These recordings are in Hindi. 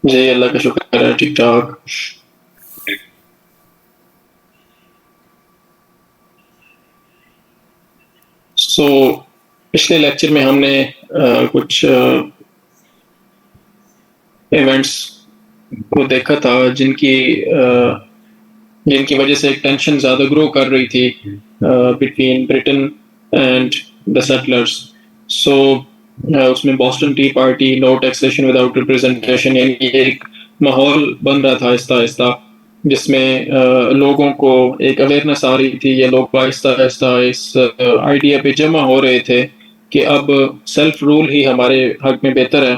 जी, अल्लाह का शुक्र है, ठीक-ठाक। सो पिछले लेक्चर में हमने कुछ इवेंट्स को देखा था जिनकी वजह से टेंशन ज़्यादा ग्रो कर रही थी between Britain and the settlers. So उसमें Boston tea party, no taxation without representation, यानी एक माहौल बन रहा था आहिस्ता-आहिस्ता, जिसमें लोगों को एक अवेयरनेस आ रही थी। ये लोग आहिस्ता-आहिस्ता इस आइडिया पे जमा हो रहे थे कि अब सेल्फ रूल ही हमारे हक में बेहतर है,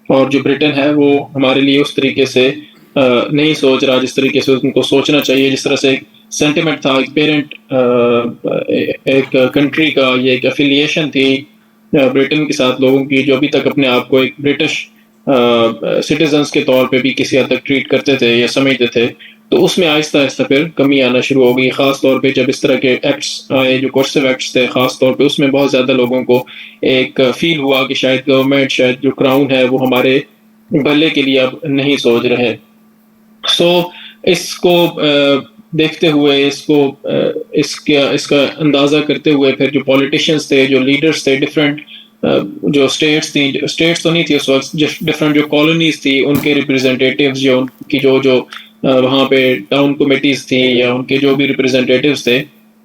और जो ब्रिटेन है वो हमारे लिए उस तरीके से नहीं सोच रहा जिस तरीके से उनको सोचना चाहिए। जिस तरह से एक सेंटिमेंट था, एक पेरेंट, एक कंट्री का, ये एक एफिलिएशन थी ब्रिटेन के साथ लोगों की, जो अभी तक अपने आप को एक ब्रिटिश सिटीजन्स के तौर पे भी किसी हद तक ट्रीट करते थे या समझते थे। तो उसमें आहिस्ता आहिस्ता फिर कमी आना शुरू हो गई, खास तौर पे जब इस तरह के एक्ट्स आए, जो कोर्सिव एक्ट्स थे खास तौर पे, उसमें बहुत ज़्यादा लोगों को एक फील हुआ कि शायद गवर्नमेंट, शायद जो क्राउन है वो हमारे भले के लिए अब नहीं सोच रहे। सो इसको देखते हुए, इसका इसका अंदाज़ा करते हुए, फिर जो पॉलिटिशियंस थे, जो लीडर्स थे, डिफरेंट जो स्टेट्स थी, स्टेट्स तो नहीं थी उस वक्त, डिफरेंट जो कॉलोनीज थी, उनके रिप्रेजेंटेटिव्स, जो उनकी जो जो वहाँ पे टाउन कमेटीज थी या उनके जो भी रिप्रेजेंटेटिव्स थे,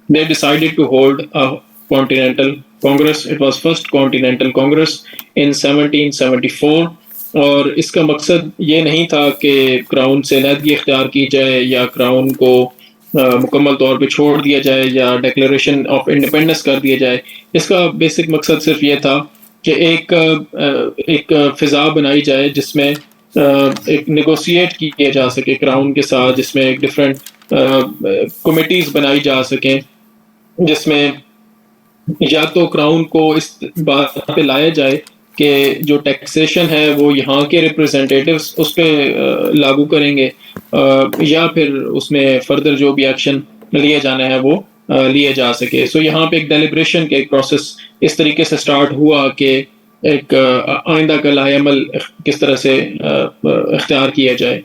they decided to hold a continental congress. It was first continental congress in 1774, और इसका मकसद ये नहीं था कि क्राउन से अलहदगी इख्तियार की जाए या क्राउन को मुकम्मल तौर पे छोड़ दिया जाए या डिक्लेरेशन ऑफ इंडिपेंडेंस कर दिया जाए। इसका बेसिक मकसद सिर्फ ये था कि एक फ़िज़ा बनाई जाए जिसमें एक नेगोशिएट किया जा सके क्राउन के साथ, जिसमें एक डिफरेंट कमिटीज़ बनाई जा सकें, जिसमें या तो क्राउन को इस बात पे लाया जाए कि जो टैक्सेशन है वो यहाँ के रिप्रेजेंटेटिव्स उस पे लागू करेंगे, या फिर उसमें फर्दर जो भी एक्शन लिया जाना है वो लिया जा सके। सो यहाँ पे एक डेलिब्रेशन के एक प्रोसेस इस तरीके से स्टार्ट हुआ कि एक आइंदा का लाएअमल किस तरह से इख्तियार किया जाए।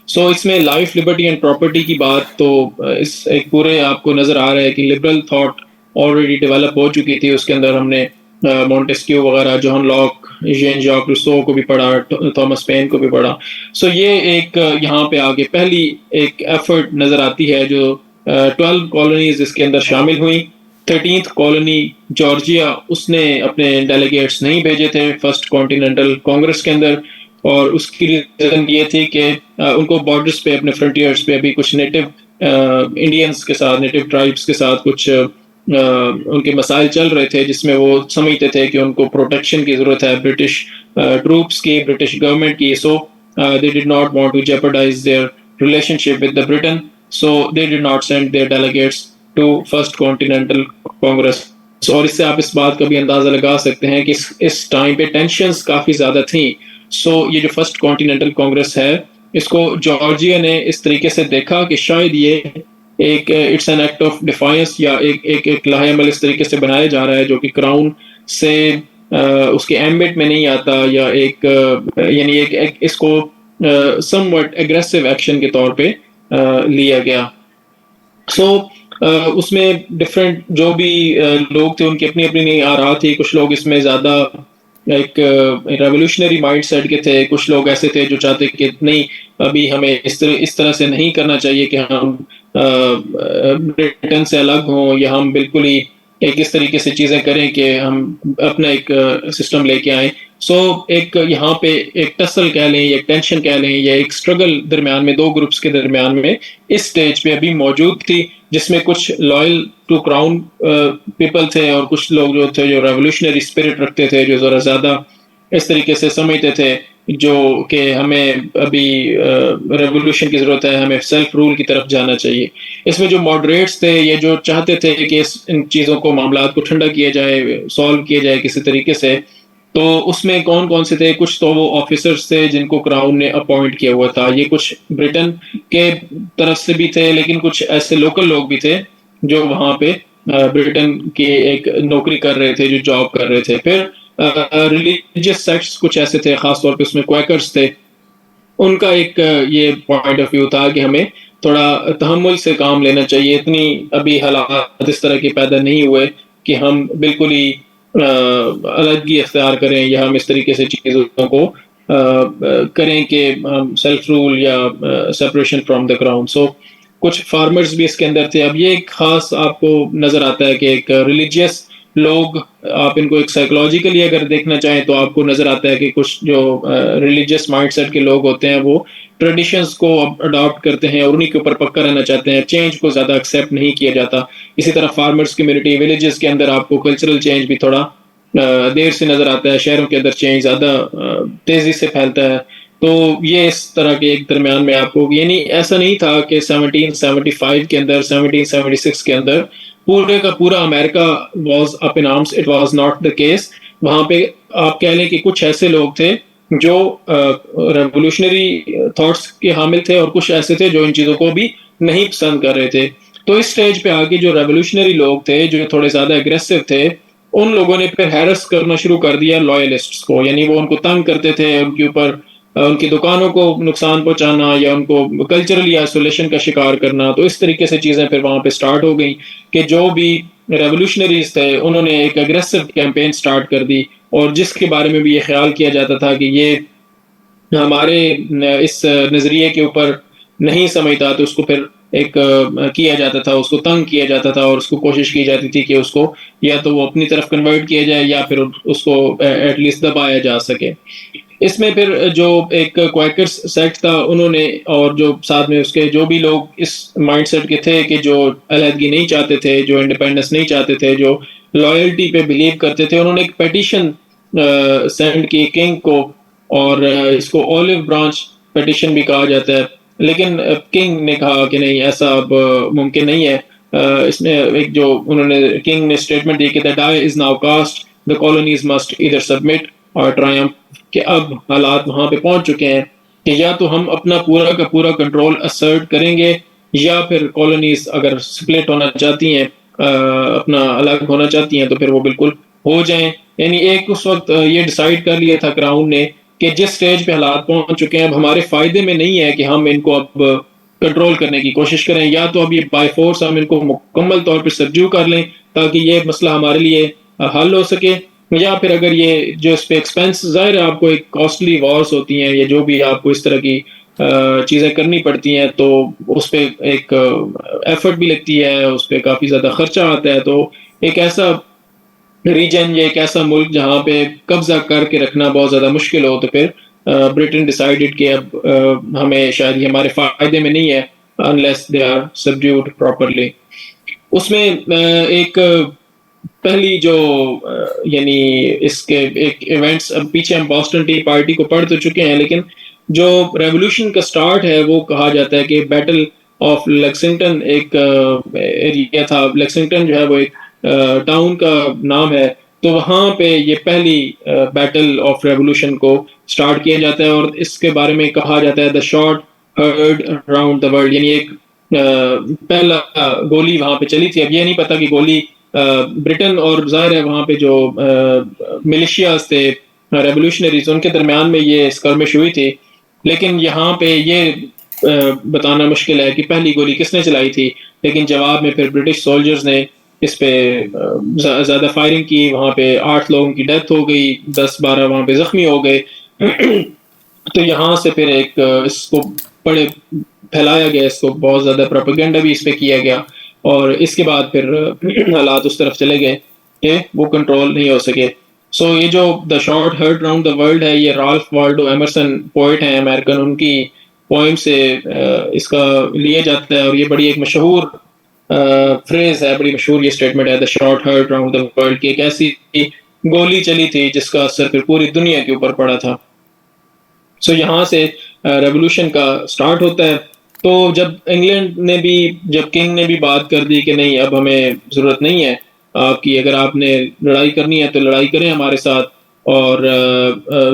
सो इसमें लाइफ, लिबर्टी एंड प्रॉपर्टी की बात तो इस एक पूरे आपको नज़र आ रहा है कि लिबरल थॉट ऑलरेडी डेवलप हो चुकी थी। उसके अंदर हमने मॉन्टेस्क्यू वगैरह, जॉन लॉक, जेन जॉक रूसो को भी पढ़ा, थॉमस पेन को भी पढ़ा। सो ये एक यहाँ पे आगे पहली एक एफर्ट नज़र आती है, जो 12 कॉलोनीज इसके अंदर शामिल हुई। 13th कॉलोनी जॉर्जिया, उसने अपने डेलीगेट्स नहीं भेजे थे फर्स्ट कॉन्टिनेंटल कांग्रेस के अंदर, और उसकी रीज़न ये थी कि उनको बॉर्डर्स पे, अपने फ्रंटियर्स पे अभी कुछ नेटिव इंडियंस के साथ, नेटिव ट्राइब्स के साथ कुछ उनके मसाइल चल रहे थे, जिसमें वो समझते थे कि उनको प्रोटेक्शन की ज़रूरत है ब्रिटिश ट्रूप्स की, ब्रिटिश गवर्नमेंट की। So they did not want to jeopardise their relationship with the Britain, so they did not send their delegates to first continental congress. और इससे आप इस बात का भी अंदाज़ा लगा सकते हैं कि इस टाइम पे टेंशंस काफ़ी ज़्यादा थी। सो ये जो फर्स्ट कॉन्टिनेंटल कांग्रेस है, इसको जॉर्जिया ने इस तरीके से देखा कि शायद ये एक it's an act of defiance, या एक लाहेअमल इस तरीके से बनाया जा रहा है जो कि क्राउन से उसके एम्बिट में नहीं आता, या यानी एक इसको समवट एग्रेसिव एक्शन के तौर पे लिया गया। सो उसमें डिफरेंट जो भी लोग थे, उनकी अपनी अपनी आरा थी। कुछ लोग इसमें ज़्यादा एक रेवोल्यूशनरी माइंडसेट के थे, कुछ लोग ऐसे थे जो चाहते कि नहीं, अभी हमें इस तरह से नहीं करना चाहिए कि हम ब्रिटेन से अलग हों, या हम बिल्कुल ही एक इस तरीके से चीज़ें करें कि हम अपना एक सिस्टम लेके आए। सो एक यहाँ पे एक टसल कह लें, या एक टेंशन कह लें, या एक स्ट्रगल दरमियान में, दो ग्रुप्स के दरमियान में इस स्टेज पे अभी मौजूद थी, जिसमें कुछ लॉयल टू क्राउन पीपल थे, और कुछ लोग जो थे जो रेवोल्यूशनरी स्पिरिट रखते थे, जो ज़रा ज़्यादा इस तरीके से समझते थे जो कि हमें अभी रेवोल्यूशन की ज़रूरत है, हमें सेल्फ रूल की तरफ जाना चाहिए। इसमें जो मॉडरेट्स थे, ये जो चाहते थे कि इन चीज़ों को, मामलात को ठंडा किया जाए, सॉल्व किया जाए किसी तरीके से, तो उसमें कौन कौन से थे? कुछ तो वो ऑफिसर्स थे जिनको क्राउन ने अपॉइंट किया हुआ था, ये कुछ ब्रिटेन के तरफ से भी थे, लेकिन कुछ ऐसे लोकल लोग भी थे जो वहाँ पे ब्रिटेन की एक नौकरी कर रहे थे, जो जॉब कर रहे थे। फिर रिलीजियस सेक्ट्स कुछ ऐसे थे, खास तौर पे उसमें क्वैकर्स थे, उनका एक ये पॉइंट ऑफ व्यू था कि हमें थोड़ा तहम्मुल से काम लेना चाहिए, इतनी अभी हालात इस तरह के पैदा नहीं हुए कि हम बिल्कुल ही अलग इख्तियार करें या हम इस तरीके से चीज़ों को करें कि हम सेल्फ रूल या सेपरेशन फ्रॉम द क्राउन। सो कुछ फार्मर्स भी इसके अंदर थे। अब ये एक खास आपको नजर आता है कि एक रिलीजियस लोग, आप इनको एक साइकोलॉजिकली अगर देखना चाहें तो आपको नजर आता है कि कुछ जो रिलीजियस माइंडसेट के लोग होते हैं वो ट्रेडिशंस को अडॉप्ट करते हैं और उन्हीं के ऊपर पक्का रहना चाहते हैं, चेंज को ज़्यादा एक्सेप्ट नहीं किया जाता। इसी तरह फार्मर्स कम्युनिटी विलेजेस के अंदर आपको कल्चरल चेंज भी थोड़ा देर से नज़र आता है, शहरों के अंदर चेंज ज़्यादा तेज़ी से फैलता है। तो ये इस तरह के एक दरमियान में आपको, यानी ऐसा नहीं था कि 1775 के अंदर, 1776 के अंदर पूरे का पूरा America was up in arms, it was not the case. वहां पे आप कह लें कि कुछ ऐसे लोग थे जो रेवोल्यूशनरी थॉट्स के हामिल थे और कुछ ऐसे थे जो इन चीज़ों को भी नहीं पसंद कर रहे थे। तो इस स्टेज पे आके जो रेवोल्यूशनरी लोग थे, जो थोड़े ज़्यादा एग्रेसिव थे, उन लोगों ने फिर हैरस करना शुरू कर दिया लॉयलिस्ट्स को, यानी वो उनको तंग करते थे, उनके ऊपर उनकी दुकानों को नुकसान पहुंचाना या उनको कल्चरली आइसोलेशन का शिकार करना। तो इस तरीके से चीज़ें फिर वहाँ पे स्टार्ट हो गई कि जो भी रेवोल्यूशनरीज थे उन्होंने एक अग्रेसिव कैंपेन स्टार्ट कर दी, और जिसके बारे में भी ये ख्याल किया जाता था कि ये हमारे इस नज़रिए के ऊपर नहीं समझता, तो उसको फिर एक किया जाता था, उसको तंग किया जाता था और उसको कोशिश की जाती थी कि उसको या तो वो अपनी तरफ कन्वर्ट किया जाए या फिर उसको एटलीस्ट दबाया जा सके। इसमें फिर जो एक क्वैकर्स सेक्ट था उन्होंने, और जो साथ में उसके जो भी लोग इस माइंडसेट के थे कि जो अलहदगी नहीं चाहते थे, जो इंडिपेंडेंस नहीं चाहते थे, जो लॉयल्टी पे बिलीव करते थे, उन्होंने एक पेटिशन सेंड की किंग को, और इसको ऑलिव ब्रांच पेटिशन भी कहा जाता है। लेकिन किंग ने कहा कि नहीं, ऐसा अब मुमकिन नहीं है। इसमें एक जो उन्होंने किंग ने स्टेटमेंट दी कि the die is now cast, the colonies must either submit or triumph, कि अब हालात वहां पे पहुंच चुके हैं कि या तो हम अपना पूरा का पूरा कंट्रोल असर्ट करेंगे, या फिर कॉलोनीज अगर स्प्लिट होना चाहती हैं, अपना अलग होना चाहती हैं, तो फिर वो बिल्कुल हो जाएं। यानी एक उस वक्त ये डिसाइड कर लिया था क्राउन ने कि जिस स्टेज पे हालात पहुंच चुके हैं अब हमारे फायदे में नहीं है कि हम इनको अब कंट्रोल करने की कोशिश करें, या तो अब ये बाय फोर्स हम इनको मुकम्मल तौर पर सबड्यू कर लें ताकि ये मसला हमारे लिए हल हो सके, या फिर अगर ये जो इस पे एक्सपेंस, ज़ाहिर है आपको एक कॉस्टली वॉर्स होती हैं, ये जो भी आपको इस तरह की चीज़ें करनी पड़ती हैं, तो उस पर एक एफर्ट भी लगती है, उस पर काफ़ी ज़्यादा खर्चा आता है। तो एक ऐसा रीजन या एक ऐसा मुल्क जहाँ पे कब्जा करके रखना बहुत ज़्यादा मुश्किल हो, तो फिर ब्रिटेन डिसाइडेड कि अब हमें शायद ये हमारे फ़ायदे में नहीं है unless they are subdued properly. उसमें एक पहली जो यानी इसके एक इवेंट्स, अब पीछे हम बॉस्टन टी पार्टी को पढ़ तो चुके हैं, लेकिन जो रेवोल्यूशन का स्टार्ट है वो कहा जाता है कि बैटल ऑफ लेक्सिंगटन एक एरिया था। लेक्सिंगटन जो है वो एक टाउन का नाम है। तो वहाँ पे ये पहली बैटल ऑफ रेवोल्यूशन को स्टार्ट किया जाता है, और इसके बारे में कहा जाता है the shot heard around the world, यानी एक पहला गोली वहां पे चली थी। अब ये नहीं पता कि गोली ब्रिटेन और जाहिर है वहां पे जो मिलिशियाज थे, रेवोल्यूशनरीज, उनके दरमियान में ये स्कर्मिश हुई थी। लेकिन यहाँ पे ये बताना मुश्किल है कि पहली गोली किसने चलाई थी, लेकिन जवाब में फिर ब्रिटिश सोल्जर्स ने इस पे ज़्यादा फायरिंग की। वहाँ पे 8 लोगों की डेथ हो गई, 10-12 वहाँ पे जख्मी हो गए। तो यहाँ से फिर एक इसको बड़े फैलाया गया, इसको बहुत ज़्यादा प्रोपेगेंडा भी इस पे किया गया, और इसके बाद फिर हालात उस तरफ चले गए कि वो कंट्रोल नहीं हो सके। सो ये जो the shot heard round the world है, ये राल्फ वाल्डो एमरसन पोइट हैं अमेरिकन, उनकी पोइम से इसका लिया जाता है, और ये बड़ी एक मशहूर फ्रेज है, बड़ी मशहूर ये स्टेटमेंट है, the shot heard round the world, की एक ऐसी गोली चली थी जिसका असर फिर पूरी दुनिया के ऊपर पड़ा था। सो यहाँ से रेवोल्यूशन का स्टार्ट होता है। तो जब इंग्लैंड ने भी, जब किंग ने भी बात कर दी कि नहीं अब हमें ज़रूरत नहीं है आपकी, अगर आपने लड़ाई करनी है तो लड़ाई करें हमारे साथ, और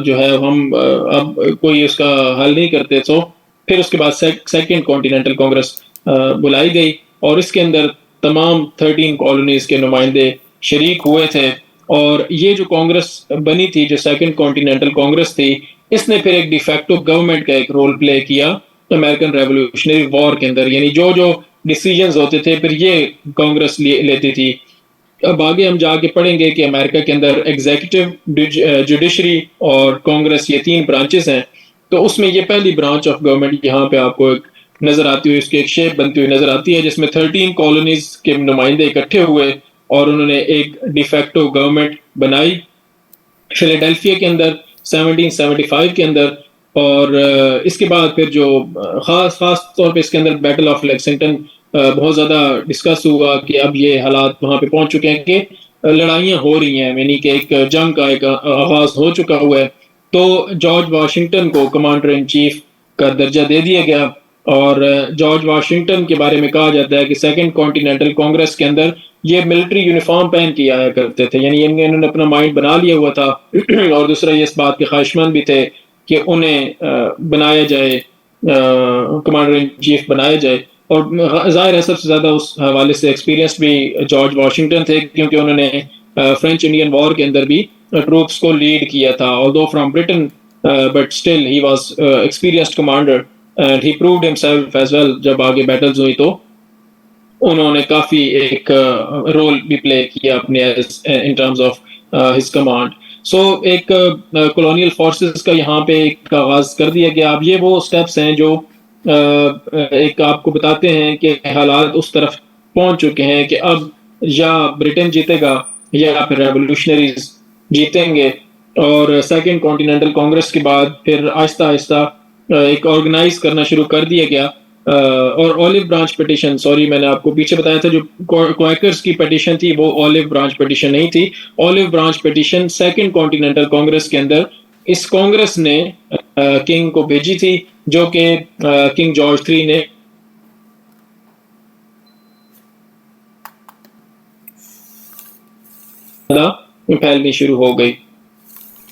जो है हम अब कोई उसका हल नहीं करते। तो फिर उसके बाद सेकेंड कॉन्टिनेंटल कांग्रेस बुलाई गई, और इसके अंदर तमाम 13 कॉलोनीज के नुमाइंदे शरीक हुए थे, और ये जो कांग्रेस बनी थी, जो सेकंड कॉन्टिनेंटल कांग्रेस थी, इसने फिर एक डिफेक्टो गवर्नमेंट का एक रोल प्ले किया अमेरिकन रेवोल्यूशनरी वॉर के अंदर। यानी जो जो डिसीजंस होते थे फिर ये कांग्रेस लेती थी। अब आगे हम जाके पढ़ेंगे कि अमेरिका के अंदर एग्जीक्यूटिव, जुडिशरी और कांग्रेस, ये तीन ब्रांचेस हैं। तो उसमें ये पहली ब्रांच ऑफ गवर्नमेंट यहाँ पे आपको एक नजर आती हुई, उसकी एक शेप बनती हुई नजर आती है, जिसमें 13 कॉलोनीज के नुमाइंदे इकट्ठे हुए और उन्होंने एक डिफेक्टो गवर्नमेंट बनाई फिलाडेल्फिया के अंदर 1775 के अंदर। और इसके बाद फिर जो खास खास तौर पे इसके अंदर बैटल ऑफ लेक्सिंगटन बहुत ज़्यादा डिस्कस हुआ कि अब ये हालात वहाँ पे पहुंच चुके हैं कि लड़ाइयाँ हो रही हैं, यानी कि एक जंग का एक आगाज हो चुका हुआ है। तो जॉर्ज वाशिंगटन को कमांडर इन चीफ का दर्जा दे दिया गया। और जॉर्ज वाशिंगटन के बारे में कहा जाता है कि सेकंड कॉन्टिनेंटल कांग्रेस के अंदर ये मिलिट्री यूनिफॉर्म पहन के आया करते थे, यानी इन्होंने अपना माइंड बना लिया हुआ था। और दूसरा ये इस बात के ख्वाहिशमंद भी थे कि उन्हें बनाया जाए, कमांडर इन चीफ बनाया जाए। और जाहिर है सबसे ज्यादा उस हवाले से एक्सपीरियंस भी जॉर्ज वाशिंगटन थे, क्योंकि उन्होंने फ्रेंच इंडियन वॉर के अंदर भी ट्रूप्स को लीड किया था, although from Britain, but still he was experienced commander and he proved himself as well. जब आगे बैटल्स हुई तो उन्होंने काफी एक रोल भी प्ले किया अपने in terms of his command. So एक कॉलोनियल फोर्सेस का यहाँ पे एक आगाज कर दिया गया। अब ये वो स्टेप्स हैं जो एक आपको बताते हैं कि हालात उस तरफ पहुंच चुके हैं कि अब या ब्रिटेन जीतेगा या फिर रेवोल्यूशनरीज जीतेंगे। और सेकंड कॉन्टिनेंटल कांग्रेस के बाद फिर आहिस्ता आहिस्ता एक ऑर्गेनाइज करना शुरू कर दिया गया। और ऑलिव ब्रांच पिटिशन, सॉरी मैंने आपको पीछे बताया था, जो क्वाकर्स की पिटिशन थी वो ऑलिव ब्रांच पिटिशन नहीं थी। Olive branch petition second continental Congress के अंदर इस कांग्रेस ने किंग को भेजी थी, जो कि किंग जॉर्ज III ने फैलनी शुरू हो गई।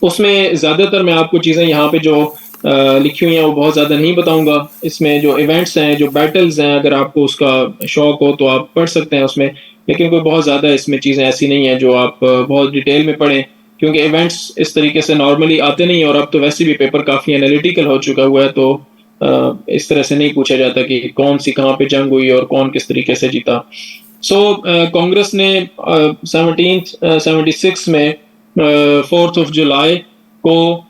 उसमें ज्यादातर मैं आपको चीजें यहाँ पे जो लिखी हुई हैं वो बहुत ज्यादा नहीं बताऊंगा। इसमें जो इवेंट्स हैं, जो बैटल्स हैं, अगर आपको उसका शौक हो तो आप पढ़ सकते हैं उसमें, लेकिन कोई बहुत ज्यादा इसमें चीजें ऐसी नहीं है जो आप बहुत डिटेल में पढ़ें, क्योंकि इवेंट्स इस तरीके से नॉर्मली आते नहीं। और अब तो वैसे भी पेपर काफी एनालिटिकल हो चुका हुआ है, तो इस तरह से नहीं पूछा जाता कि कौन सी कहाँ पे जंग हुई और कौन किस तरीके से जीता। कांग्रेस ने 1776 में 4th of जुलाई को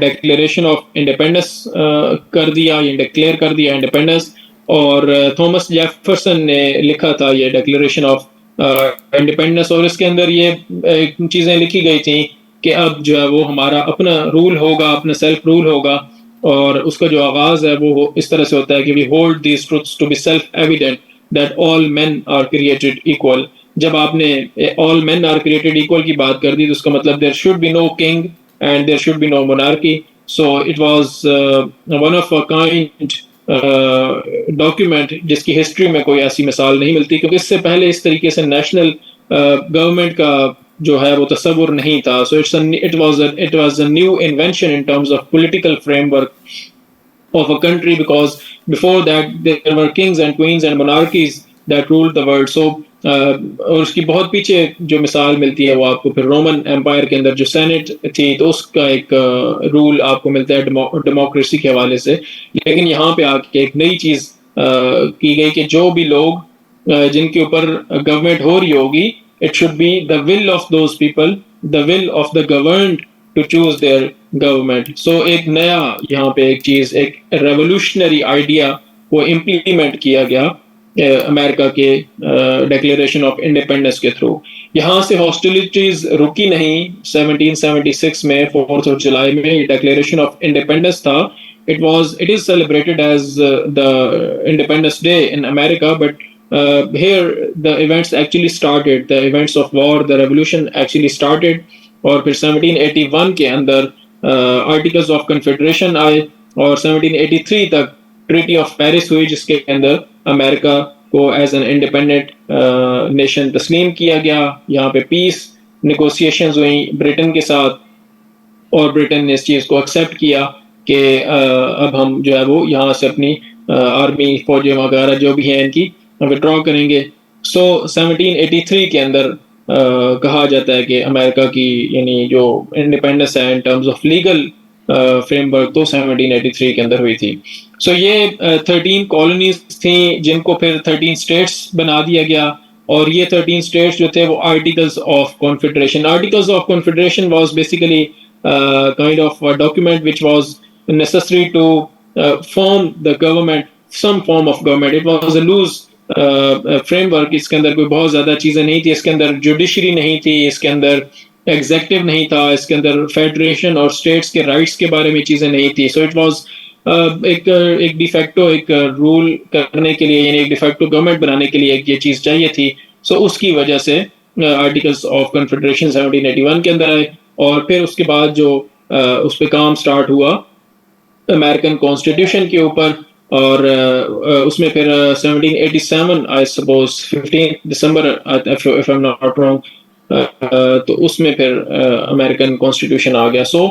डिक्लेरेशन ऑफ इंडिपेंडेंस कर दिया, ये डिक्लेयर कर दिया इंडिपेंडेंस। और थॉमस जेफरसन ने लिखा था ये डिक्लेरेशन ऑफ इंडिपेंडेंस, और इसके अंदर ये चीज़ें लिखी गई थी कि अब जो है वो हमारा अपना रूल होगा, अपना सेल्फ रूल होगा। और उसका जो आगाज़ है वो इस तरह से होता है कि we hold these truths to be self evident that all men are created equal. जब आपने all men are created equal की बात कर दी तो उसका मतलब there should be no king and there should be no monarchy. So it was one of a kind document जिसकी हिस्ट्री में कोई ऐसी मिसाल नहीं मिलती, क्योंकि इससे पहले इस तरीके से नेशनल गवर्नमेंट का जो है वो तस्वुर नहीं था. So it was a new invention in terms of political framework of a country, because before that there were kings and queens and monarchies that ruled the world. So और उसकी बहुत पीछे जो मिसाल मिलती है वो आपको फिर रोमन एम्पायर के अंदर जो सेनेट थी तो उसका एक रूल आपको मिलता है डेमोक्रेसी के हवाले से. लेकिन यहाँ पे आके एक नई चीज की गई कि जो भी लोग जिनके ऊपर गवर्नमेंट हो रही होगी, it should be the will of those people, the will of the governed to choose their government. So एक नया यहाँ पे एक चीज, एक रेवोल्यूशनरी आइडिया वो इम्प्लीमेंट किया गया अमेरिका के डिक्लेरेशन ऑफ इंडिपेंडेंस के थ्रू. यहाँ से हॉस्टिलिटीज रुकी नहीं. 1776 में 4th of July में ये डिक्लेरेशन ऑफ इंडिपेंडेंस था. it is celebrated as the Independence Day in America, but here the events actually started, the events of war, the revolution actually started. और फिर 1781 के अंदर आर्टिकल्स ऑफ कन्फेडरेशन आए और 1783 तक ट्रीटी ऑफ पेरिस हुई, जिसके अंदर अमेरिका को एज एन इंडिपेंडेंट नेशन तस्लीम किया गया. यहाँ पे पीस नेगोशिएशंस हुई ब्रिटेन के साथ और ब्रिटेन ने इस चीज़ को एक्सेप्ट किया कि अब हम जो है वो यहाँ से अपनी आर्मी फौजें वगैरह जो भी हैं इनकी विड्रॉ करेंगे. सो 1783 के अंदर कहा जाता है कि अमेरिका की यानी जो इंडिपेंडेंस है इन टर्म्स ऑफ लीगल फ्रेमवर्क तो 1783 के अंदर हुई थी। सो ये 13 कॉलोनीज थी जिनको फिर 13 स्टेट्स बना दिया गया, और ये 13 स्टेट्स जो थे वो articles of confederation, articles of confederation was basically kind of document which was necessary to form the government, some form of government. It was a loose framework. इसके अंदर कोई बहुत ज्यादा चीजें नहीं थी, इसके अंदर जुडिशरी नहीं थी, इसके अंदर एग्जेक्टिव नहीं था, इसके अंदर फेडरेशन और स्टेट्स के राइट्स के बारे में चीजें नहीं थी। सो इट वाज एक डिफेक्टो एक रूल करने के लिए, यानी एक डिफेक्टो गवर्नमेंट बनाने के लिए एक ये चीज चाहिए थी। सो उसकी वजह से आर्टिकल्स ऑफ कन्फेडरेशन 1781 के अंदर आए, और फिर उसके बाद जो उस पर काम स्टार्ट हुआ अमेरिकन कॉन्स्टिट्यूशन के ऊपर, और उसमें फिर 1787 I suppose 15 December if I am not wrong, तो उसमें फिर अमेरिकन कॉन्स्टिट्यूशन आ गया। सो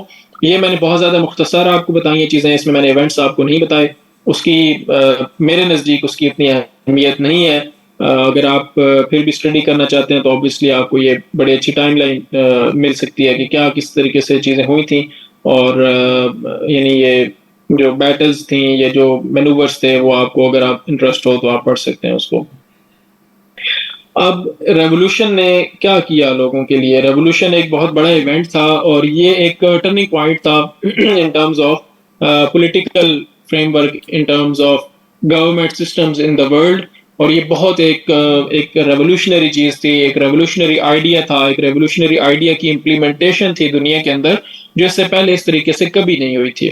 ये मैंने बहुत ज़्यादा मुख्तसर आपको बताई ये चीज़ें, इसमें मैंने इवेंट्स आपको नहीं बताए। उसकी मेरे नज़दीक उसकी इतनी अहमियत नहीं है। अगर आप फिर भी स्टडी करना चाहते हैं तो ऑब्वियसली आपको ये बड़ी अच्छी टाइमलाइन मिल सकती है कि क्या किस तरीके से चीज़ें हुई थी, और यानी ये जो बैटल्स थी, ये जो मैनूवर्स थे, वो आपको अगर आप इंटरेस्ट हो तो आप पढ़ सकते हैं उसको। अब रेवोल्यूशन ने क्या किया लोगों के लिए? रेवोल्यूशन एक बहुत बड़ा इवेंट था, और ये एक टर्निंग पॉइंट था इन terms of political framework, in terms of government systems in the world. और ये बहुत एक रेवोल्यूशनरी चीज थी, एक रेवोल्यूशनरी आइडिया था, एक रेवोल्यूशनरी आइडिया की इम्प्लीमेंटेशन थी दुनिया के अंदर, जो इससे पहले इस तरीके से कभी नहीं हुई थी।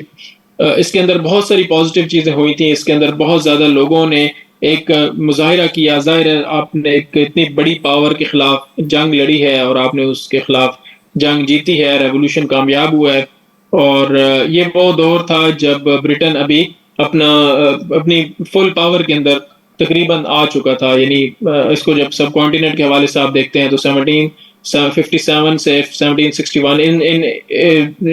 इसके अंदर बहुत सारी पॉजिटिव चीजें हुई थी, इसके अंदर बहुत ज्यादा लोगों ने एक मुजाहिरा किया। जाहिर है आपने एक इतनी बड़ी पावर के खिलाफ जंग लड़ी है और आपने उसके खिलाफ जंग जीती है, रेवोल्यूशन कामयाब हुआ है। और ये वो दौर था जब ब्रिटेन अभी अपनी फुल पावर के अंदर तकरीबन आ चुका था। यानी इसको जब सब कॉन्टिनेंट के हवाले से आप देखते हैं तो 1757 से 1761 इन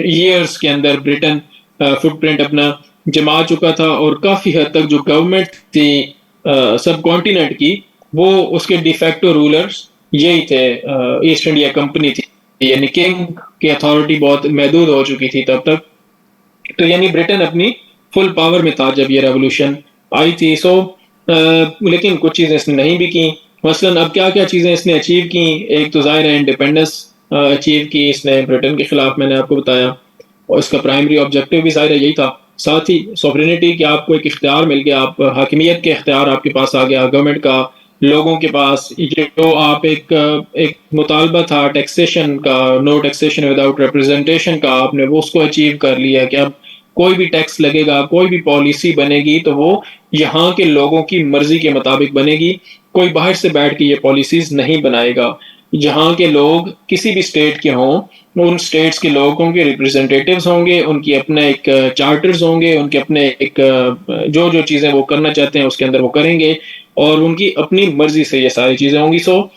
ईयर्स के अंदर ब्रिटेन फुटप्रिंट अपना जमा चुका था, और काफी हद तक जो गवर्नमेंट थी सब कॉन्टिनेंट की, वो उसके डिफेक्टो रूलर्स यही थे। ईस्ट इंडिया कंपनी थी, यानी किंग की अथॉरिटी बहुत महदूद हो चुकी थी तब तक। तो यानी ब्रिटेन अपनी फुल पावर में था जब ये रेवोल्यूशन आई थी। सो लेकिन कुछ चीजें इसने नहीं भी की। मसलन अब क्या क्या चीजें इसने अचीव की? एक तो जाहिर है इंडिपेंडेंस अचीव की इसने ब्रिटेन के खिलाफ, मैंने आपको बताया, और इसका प्राइमरी ऑब्जेक्टिव भी जाहिर है यही था। साथ ही सॉवरेनिटी कि आपको एक इख्तियार मिल गया, आप हाकिमियत के इख्तियार आपके पास आ गया गवर्नमेंट का, लोगों के पास। जो आप एक मुतालबा था टैक्सेशन का, नो टैक्सेशन विदाउट रिप्रेजेंटेशन का, आपने वो उसको अचीव कर लिया कि अब कोई भी टैक्स लगेगा, कोई भी पॉलिसी बनेगी तो वो यहाँ के लोगों की मर्जी के मुताबिक बनेगी। कोई बाहर से बैठ के ये पॉलिसीज नहीं बनाएगा। जहाँ के लोग किसी भी स्टेट के हों, उन स्टेट्स के लोगों के रिप्रेजेंटेटिव्स होंगे, उनकी अपने एक चार्टर्स होंगे, उनके अपने एक जो जो चीज़ें वो करना चाहते हैं उसके अंदर वो करेंगे, और उनकी अपनी मर्जी से ये सारी चीज़ें होंगी। सो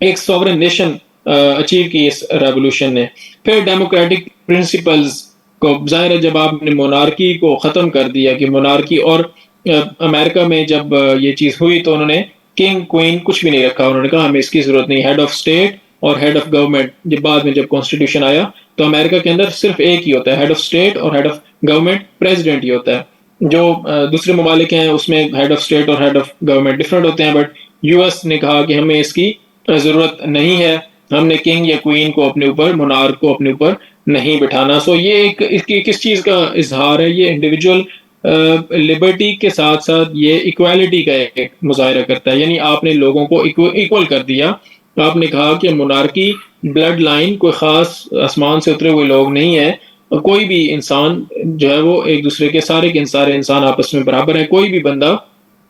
एक सॉवरेन नेशन अचीव की इस रेवोल्यूशन ने। फिर डेमोक्रेटिक प्रिंसिपल्स को, जाहिर है जब आपने मोनार्की को ख़त्म कर दिया कि मोनार्की, और अमेरिका में जब ये चीज़ हुई तो उन्होंने किंग क्वीन कुछ भी नहीं रखा। उन्होंने कहा हमें इसकी जरूरत नहीं। हेड ऑफ स्टेट और हेड ऑफ गवर्नमेंट, जब बाद में जब कॉन्स्टिट्यूशन आया तो अमेरिका के अंदर सिर्फ एक ही होता है, हेड ऑफ स्टेट और हेड ऑफ गवर्नमेंट प्रेसिडेंट ही होता है। जो दूसरे ममालिक हैं उसमें हेड ऑफ स्टेट और हेड ऑफ गवर्नमेंट डिफरेंट होते हैं, बट यूएस ने कहा कि हमें इसकी जरूरत नहीं है, हमने किंग या क्वीन को अपने ऊपर, मोनार्क को अपने ऊपर नहीं बिठाना। सो ये एक इसकी किस चीज का इजहार है? ये इंडिविजुअल लिबर्टी के साथ साथ ये इक्वालिटी का एक मुजाहिरा करता है। यानी आपने लोगों को इक्वल कर दिया। आपने कहा कि मोनार्की ब्लड लाइन कोई खास आसमान से उतरे हुए लोग नहीं है, कोई भी इंसान जो है वो एक दूसरे के सारे इंसान आपस में बराबर है। कोई भी बंदा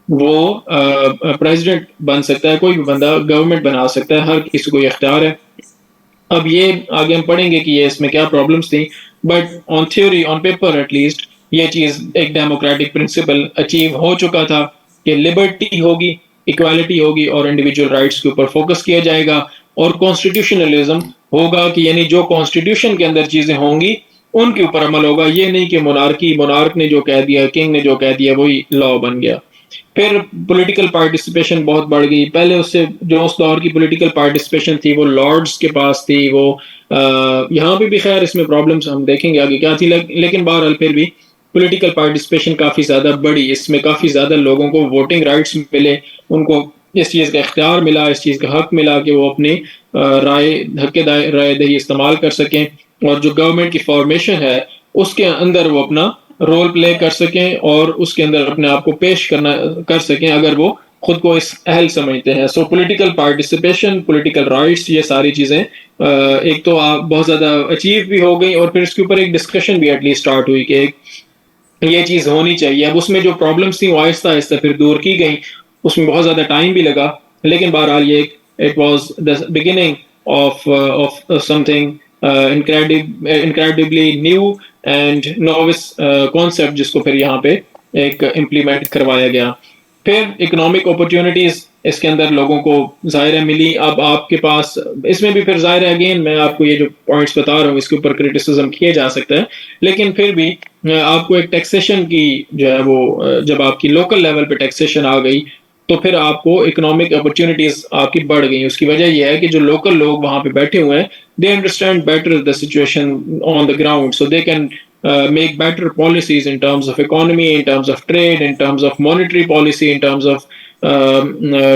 वो प्रेसिडेंट बन सकता है, कोई भी बंदा गवर्नमेंट बना सकता है, हर किसी को ये इख्तियार है। अब ये आगे हम पढ़ेंगे कि ये इसमें क्या प्रॉब्लम्स थी, but on theory, on paper at least, ये चीज एक डेमोक्रेटिक प्रिंसिपल अचीव हो चुका था कि लिबर्टी होगी, इक्वालिटी होगी, और इंडिविजुअल राइट्स के ऊपर फोकस किया जाएगा, और कॉन्स्टिट्यूशनलिज्म होगा कि यानी जो कॉन्स्टिट्यूशन के अंदर चीजें होंगी उनके ऊपर अमल होगा। ये नहीं कि मोनार्क ने जो कह दिया, किंग ने जो कह दिया वही लॉ बन गया। फिर पॉलिटिकल पार्टिसिपेशन बहुत बढ़ गई। पहले उससे जो उस दौर की पॉलिटिकल पार्टिसिपेशन थी वो लॉर्ड्स के पास थी, वो यहाँ पे भी खैर इसमें प्रॉब्लम्स हम देखेंगे आगे क्या थी, लेकिन बहरहाल फिर भी पॉलिटिकल पार्टिसिपेशन काफ़ी ज़्यादा बढ़ी, इसमें काफ़ी ज़्यादा लोगों को वोटिंग राइट्स मिले, उनको इस चीज़ का इख्तियार मिला, इस चीज़ का हक मिला कि वो अपनी राय हक राय दही इस्तेमाल कर सकें और जो गवर्नमेंट की फॉर्मेशन है उसके अंदर वो अपना रोल प्ले कर सकें और उसके अंदर अपने आप को पेश कर सकें अगर वो खुद को इस अहल समझते हैं। सो पॉलिटिकल पार्टिसिपेशन, पॉलिटिकल राइट्स, ये सारी चीज़ें एक तो आप बहुत ज़्यादा अचीव भी हो गई और फिर इसके ऊपर एक डिस्कशन भी एटलीस्ट स्टार्ट हुई कि एक ये चीज़ होनी चाहिए। अब उसमें जो प्रॉब्लम्स थी वो आहिस्ता आहिस्ता फिर दूर की गई, उसमें बहुत ज़्यादा टाइम भी लगा, लेकिन बहरहाल ये it was the beginning of something incredibly new and novice concept जिसको फिर यहाँ पे एक इम्प्लीमेंट करवाया गया। फिर इकोनॉमिक अपॉर्चुनिटीज इसके अंदर लोगों को ज़ाहिर है मिली। अब आपके पास इसमें भी फिर ज़ाहिर है अगेन मैं आपको ये जो पॉइंट्स बता रहा हूँ इसके ऊपर क्रिटिसिज्म किया जा सकता है, लेकिन फिर भी आपको एक टैक्सेशन की जो है वो जब आपकी लोकल लेवल पे टैक्सेशन आ गई तो फिर आपको इकोनॉमिक अपॉर्चुनिटीज आपकी बढ़ गई। उसकी वजह यह है कि जो लोकल लोग वहां पे बैठे हुए हैं they understand better the situation on the ground, so they can make better policies in terms of economy, in terms of trade, in terms of monetary policy, in terms of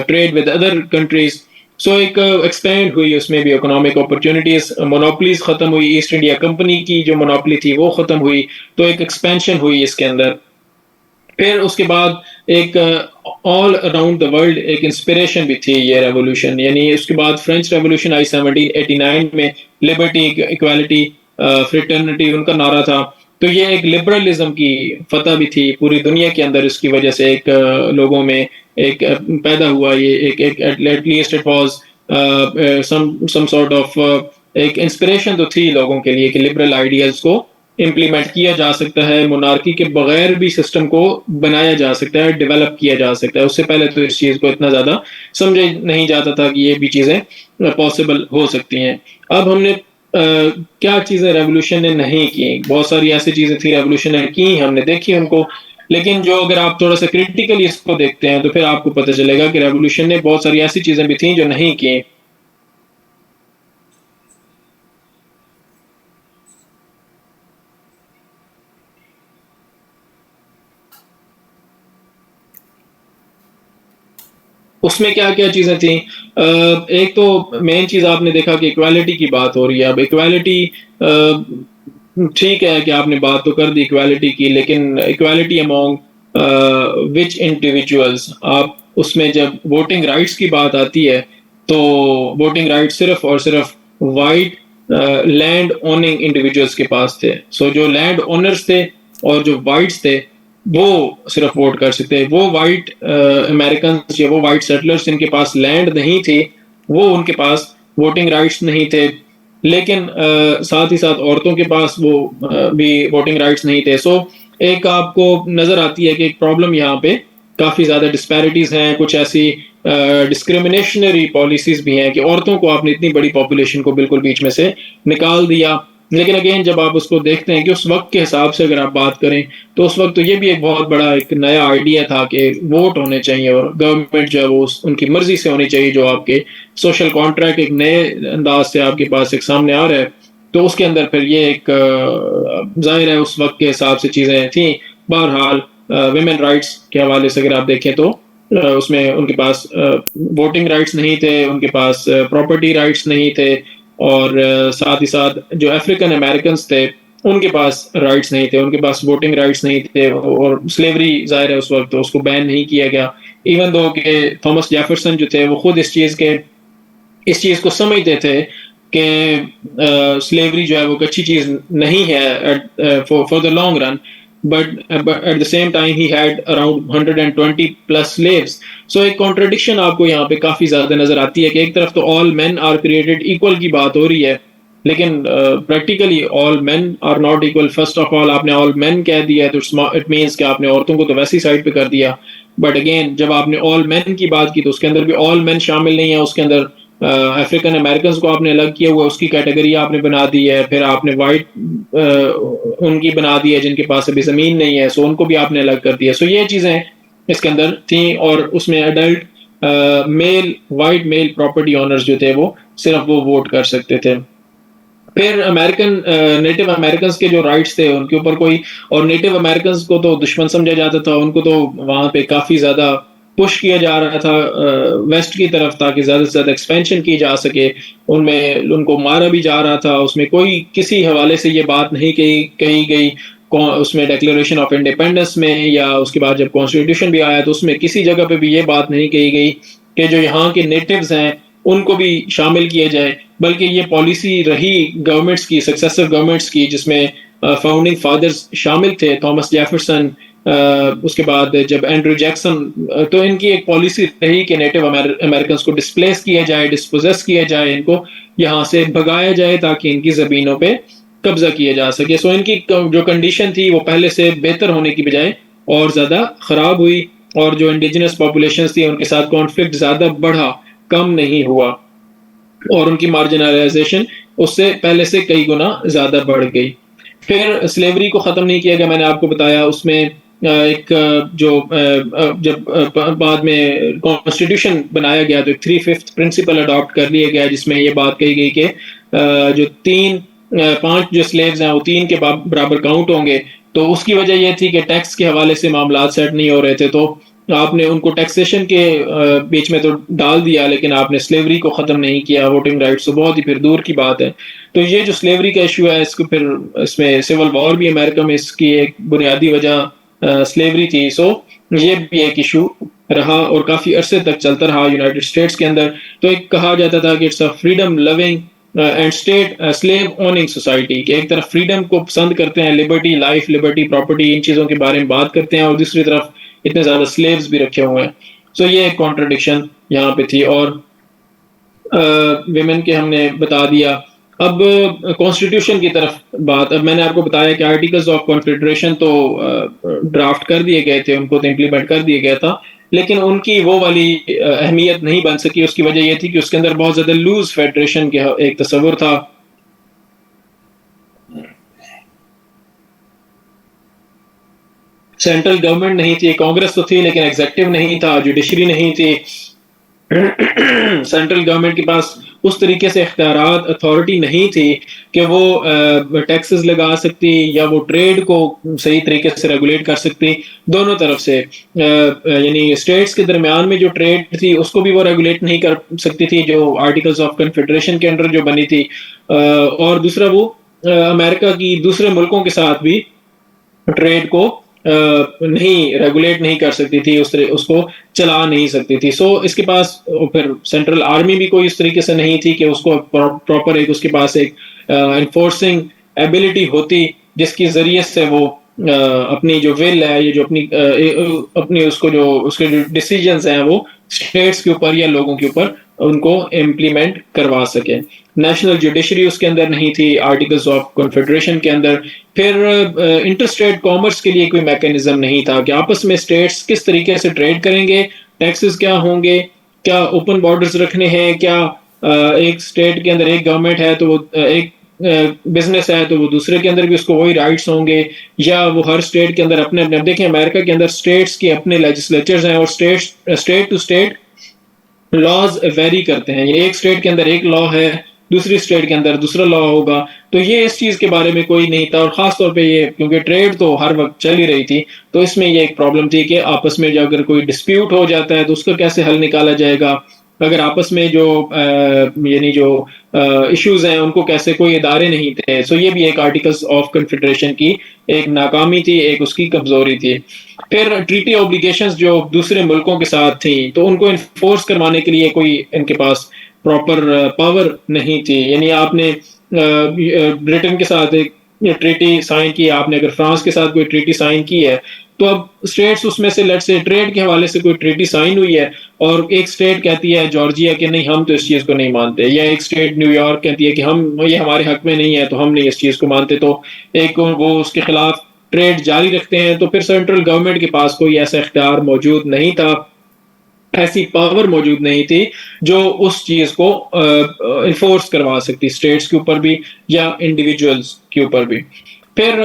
trade with other countries. सो एक एक्सपेंड हुई उसमें भी इकोनॉमिक अपॉर्चुनिटीज, मोनोपलीज खत्म हुई, ईस्ट इंडिया कंपनी की जो मोनोपली थी वो खत्म हुई, तो एक एक्सपेंशन हुई इसके अंदर। फिर उसके बाद एक ऑल अराउंड द वर्ल्ड एक इंस्पिरेशन भी थी ये रेवोल्यूशन, यानी उसके बाद फ्रेंच रेवोल्यूशन आई 1789 में, लिबर्टी, इक्वालिटी, फ्रेटर्निटी उनका नारा था। तो ये एक लिबरलिज्म की फतह भी थी पूरी दुनिया के अंदर, इसकी वजह से एक लोगों में एक पैदा हुआ ये एक at least it was some sort of एक इंस्पिरेशन तो थी लोगों के लिए कि लिबरल आइडियल्स को इम्प्लीमेंट किया जा सकता है, मोनार्की के बगैर भी सिस्टम को बनाया जा सकता है, डेवलप किया जा सकता है। उससे पहले तो इस चीज़ को इतना ज़्यादा समझे नहीं जाता था कि ये भी चीज़ें पॉसिबल हो सकती हैं। अब हमने क्या चीज़ें रेवोल्यूशन ने नहीं की, बहुत सारी ऐसी चीज़ें थी रेवोल्यूशन ने की, हमने देखी उनको, लेकिन जो अगर आप थोड़ा सा क्रिटिकली इसको देखते हैं तो फिर आपको पता चलेगा कि रेवोल्यूशन ने बहुत सारी ऐसी चीज़ें भी थी जो नहीं की। उसमें क्या क्या चीजें थी, एक तो मेन चीज आपने देखा कि इक्वालिटी की बात हो रही है। अब इक्वालिटी ठीक है कि आपने बात तो कर दी इक्वालिटी की, लेकिन इक्वालिटी अमॉन्ग विच इंडिविजुअल्स, आप उसमें जब वोटिंग राइट्स की बात आती है तो वोटिंग राइट्स सिर्फ और सिर्फ वाइट लैंड ओनिंग इंडिविजुअल्स के पास थे। सो जो लैंड ओनर्स थे और जो वाइट्स थे वो सिर्फ वोट कर सकते हैं। वो वाइट अमेरिकन या वो वाइट सेटलर्स जिनके पास लैंड नहीं थी वो उनके पास वोटिंग राइट्स नहीं थे, लेकिन साथ ही साथ औरतों के पास वो भी वोटिंग राइट्स नहीं थे। सो एक आपको नजर आती है कि एक प्रॉब्लम यहाँ पे काफी ज्यादा डिस्पैरिटीज हैं, कुछ ऐसी डिस्क्रिमिनेशनरी पॉलिसीज भी हैं कि औरतों को आपने इतनी बड़ी पॉपुलेशन को बिल्कुल बीच में से निकाल दिया। लेकिन अगेन जब आप उसको देखते हैं कि उस वक्त के हिसाब से अगर आप बात करें तो उस वक्त तो ये भी एक बहुत बड़ा एक नया आइडिया था कि वोट होने चाहिए और गवर्नमेंट जो है वो उनकी मर्जी से होनी चाहिए। जो आपके सोशल कॉन्ट्रैक्ट एक नए अंदाज से आपके पास एक सामने आ रहा है, तो उसके अंदर फिर ये एक जाहिर है उस वक्त के हिसाब से चीज़ें थी। बहरहाल विमेन राइट्स के हवाले से अगर आप देखें तो उसमें उनके पास वोटिंग राइट्स नहीं थे, उनके पास प्रॉपर्टी राइट्स नहीं थे, और साथ ही साथ जो अफ्रीकन अमेरिकन थे उनके पास राइट्स नहीं थे, उनके पास वोटिंग राइट्स नहीं थे, और स्लेवरी जाहिर है उस वक्त तो उसको बैन नहीं किया गया। इवन दो कि थॉमस जेफरसन जो थे वो खुद इस चीज़ को समझते थे कि स्लेवरी जो है वो अच्छी चीज़ नहीं है for the long run, but at the same time he had around 120 plus slaves. So एक कॉन्ट्रडिक्शन आपको यहाँ पे काफी ज्यादा नजर आती है कि एक तरफ तो all men are created equal की बात हो रही है, लेकिन practically all men are not equal. First of all आपने ऑल men कह दिया तो इट मीन्स कि आपने औरतों को तो वैसी साइड पे कर दिया, बट अगेन जब आपने ऑल men की बात की तो उसके अंदर भी ऑल men शामिल नहीं है, उसके अंदर अफ्रीकन अमेरिकन को आपने अलग किया हुआ, उसकी कैटेगरी आपने बना दी है, फिर आपने वाइट उनकी बना दी है जिनके पास अभी जमीन नहीं है, सो उनको भी आपने अलग कर दिया। सो ये चीजें इसके अंदर थी, और उसमें adult white male property owners जो थे वो सिर्फ वो वोट कर सकते थे। फिर नेटिव अमेरिकन के जो राइट्स थे उनके ऊपर कोई, और नेटिव अमेरिकन को तो दुश्मन समझा जाता था, उनको तो वहां पे काफी ज्यादा पुश किया जा रहा था वेस्ट की तरफ, ताकि ज्यादा से ज्यादा एक्सपेंशन की जा सके। उनमें उनको मारा भी जा रहा था, उसमें कोई किसी हवाले से ये बात नहीं कही गई उसमें डिक्लेरेशन ऑफ इंडिपेंडेंस में, या उसके बाद जब कॉन्स्टिट्यूशन भी आया तो उसमें किसी जगह पे भी ये बात नहीं कही गई कि जो यहाँ के नेटिव्स हैं उनको भी शामिल किया जाए। बल्कि ये पॉलिसी रही गवर्नमेंट्स की, सक्सेसिव गवर्नमेंट्स की, जिसमें फाउंडिंग फादर्स शामिल थे, थॉमस जेफरसन, उसके बाद जब एंड्रू जैक्सन, तो इनकी एक पॉलिसी रही कि नेटिव अमेरिकन को डिस्प्लेस किया जाए, डिस्पोजेस किया जाए, इनको यहाँ से भगाया जाए ताकि इनकी जमीनों पे कब्जा किया जा सके। सो इनकी जो कंडीशन थी वो पहले से बेहतर होने की बजाय और ज्यादा खराब हुई, और जो इंडिजिनस पॉपुलेशन थी उनके साथ कॉन्फ्लिक्ट ज्यादा बढ़ा, कम नहीं हुआ, और उनकी मार्जिनलाइजेशन उससे पहले से कई गुना ज्यादा बढ़ गई। फिर स्लेवरी को खत्म नहीं किया गया, मैंने आपको बताया। उसमें एक जो जब बाद में कॉन्स्टिट्यूशन बनाया गया तो 3/5 प्रिंसिपल अडॉप्ट कर लिया गया, जिसमें ये बात कही गई कि जो 5 जो स्लेव्स हैं वो 3 के बराबर काउंट होंगे। तो उसकी वजह यह थी कि टैक्स के हवाले से मामला सेट नहीं हो रहे थे, तो आपने उनको टैक्सेशन के बीच में तो डाल दिया, लेकिन आपने स्लेवरी को खत्म नहीं किया, वोटिंग राइट्स तो बहुत ही फिर दूर की बात है। तो ये जो स्लेवरी का इशू है, इसको फिर इसमें सिविल वॉर भी अमेरिका में इसकी एक बुनियादी वजह स्लेवरी थी। सो ये भी एक इशू रहा और काफी अरसे तक चलता रहा यूनाइटेड स्टेट्स के अंदर। तो एक कहा जाता था कि it's a freedom loving and state slave owning society, कि एक तरफ फ्रीडम को पसंद करते हैं, लिबर्टी, लाइफ, लिबर्टी, प्रॉपर्टी, इन चीजों के बारे में बात करते हैं, और दूसरी तरफ इतने ज्यादा स्लेव्स भी रखे हुए हैं। सो ये एक कॉन्ट्रडिक्शन यहाँ पे थी। और विमेन के हमने बता दिया। अब कॉन्स्टिट्यूशन की तरफ बात, अब मैंने आपको बताया कि आर्टिकल्स ऑफ कॉन्फेडरेशन तो ड्राफ्ट कर दिए गए थे, उनको तो इम्प्लीमेंट कर दिया गया था, लेकिन उनकी वो वाली अहमियत नहीं बन सकी। उसकी वजह यह थी कि उसके अंदर बहुत ज्यादा लूज फेडरेशन के एक तस्वुर था। सेंट्रल गवर्नमेंट नहीं थी, कांग्रेस तो थी लेकिन एग्जेक्टिव नहीं था, जुडिशरी नहीं थी। सेंट्रल गवर्नमेंट के पास उस तरीके से इख्तियारात, अथॉरिटी नहीं थी कि वो टैक्सेस लगा सकती या वो ट्रेड को सही तरीके से रेगुलेट कर सकती दोनों तरफ से। यानी स्टेट्स के दरमियान में जो ट्रेड थी उसको भी वो रेगुलेट नहीं कर सकती थी, जो आर्टिकल्स ऑफ कन्फेडरेशन के अंडर जो बनी थी। और दूसरा वो अमेरिका की दूसरे मुल्कों के साथ भी ट्रेड को नहीं रेगुलेट नहीं कर सकती थी, उसको चला नहीं सकती थी। सो इसके पास फिर सेंट्रल आर्मी भी कोई इस तरीके से नहीं थी कि उसको प्रॉपर एक उसके पास एक एनफोर्सिंग एबिलिटी होती जिसकी जरिए से वो अपनी जो विल है, ये जो अपनी उसको जो उसके जो डिसीजंस हैं वो स्टेट्स के ऊपर या लोगों के ऊपर उनको इम्प्लीमेंट करवा सके। नेशनल जुडिशरी उसके अंदर नहीं थी आर्टिकल्स ऑफ कॉन्फेडरेशन के अंदर। फिर इंटर स्टेट कॉमर्स के लिए कोई मैकेनिज्म नहीं था कि आपस में स्टेट्स किस तरीके से ट्रेड करेंगे, टैक्सेस क्या होंगे, क्या ओपन बॉर्डर्स रखने हैं, क्या एक स्टेट के अंदर एक गवर्नमेंट है तो वो एक बिजनेस है तो वो दूसरे के अंदर भी उसको वही राइट्स होंगे, या वो हर स्टेट के अंदर अपने अपने। अब देखें अमेरिका के अंदर स्टेट्स के अपने लेजिस्लेचर्स हैं और state to state laws vary करते हैं। ये एक स्टेट के अंदर एक लॉ है, दूसरी स्टेट के अंदर दूसरा लॉ होगा। तो ये इस चीज के बारे में कोई नहीं था, और खास तौर पे ये क्योंकि ट्रेड तो हर वक्त चल ही रही थी, तो इसमें ये एक प्रॉब्लम थी कि आपस में जो अगर कोई डिस्प्यूट हो जाता है तो उसका कैसे हल निकाला जाएगा, अगर आपस में जो यानी जो इश्यूज हैं उनको कैसे, कोई इदारे नहीं थे। सो ये भी एक आर्टिकल्स ऑफ कन्फेडरेशन की एक नाकामी थी, एक उसकी कमजोरी थी। फिर ट्रीटी ऑब्लिगेशंस जो दूसरे मुल्कों के साथ थी तो उनको इन्फोर्स करवाने के लिए कोई इनके पास प्रॉपर पावर नहीं थी। यानी आपने ब्रिटेन के साथ एक ट्रीटी साइन की, आपने अगर फ्रांस के साथ कोई ट्रीटी साइन की है तो अब स्टेट्स उसमें से लेट से ट्रेड के हवाले से कोई ट्रीटी साइन हुई है और एक स्टेट कहती है जॉर्जिया कि नहीं हम तो इस चीज को नहीं मानते, या एक स्टेट न्यूयॉर्क कहती है कि हम ये हमारे हक में नहीं है तो हम नहीं इस चीज को मानते, तो एक वो उसके खिलाफ ट्रेड जारी रखते हैं। तो फिर सेंट्रल गवर्नमेंट के पास कोई ऐसा इख्तियार मौजूद नहीं था, ऐसी पावर मौजूद नहीं थी जो उस चीज को इन्फोर्स करवा सकती स्टेट्स के ऊपर भी या इंडिविजुअल्स के ऊपर भी। फिर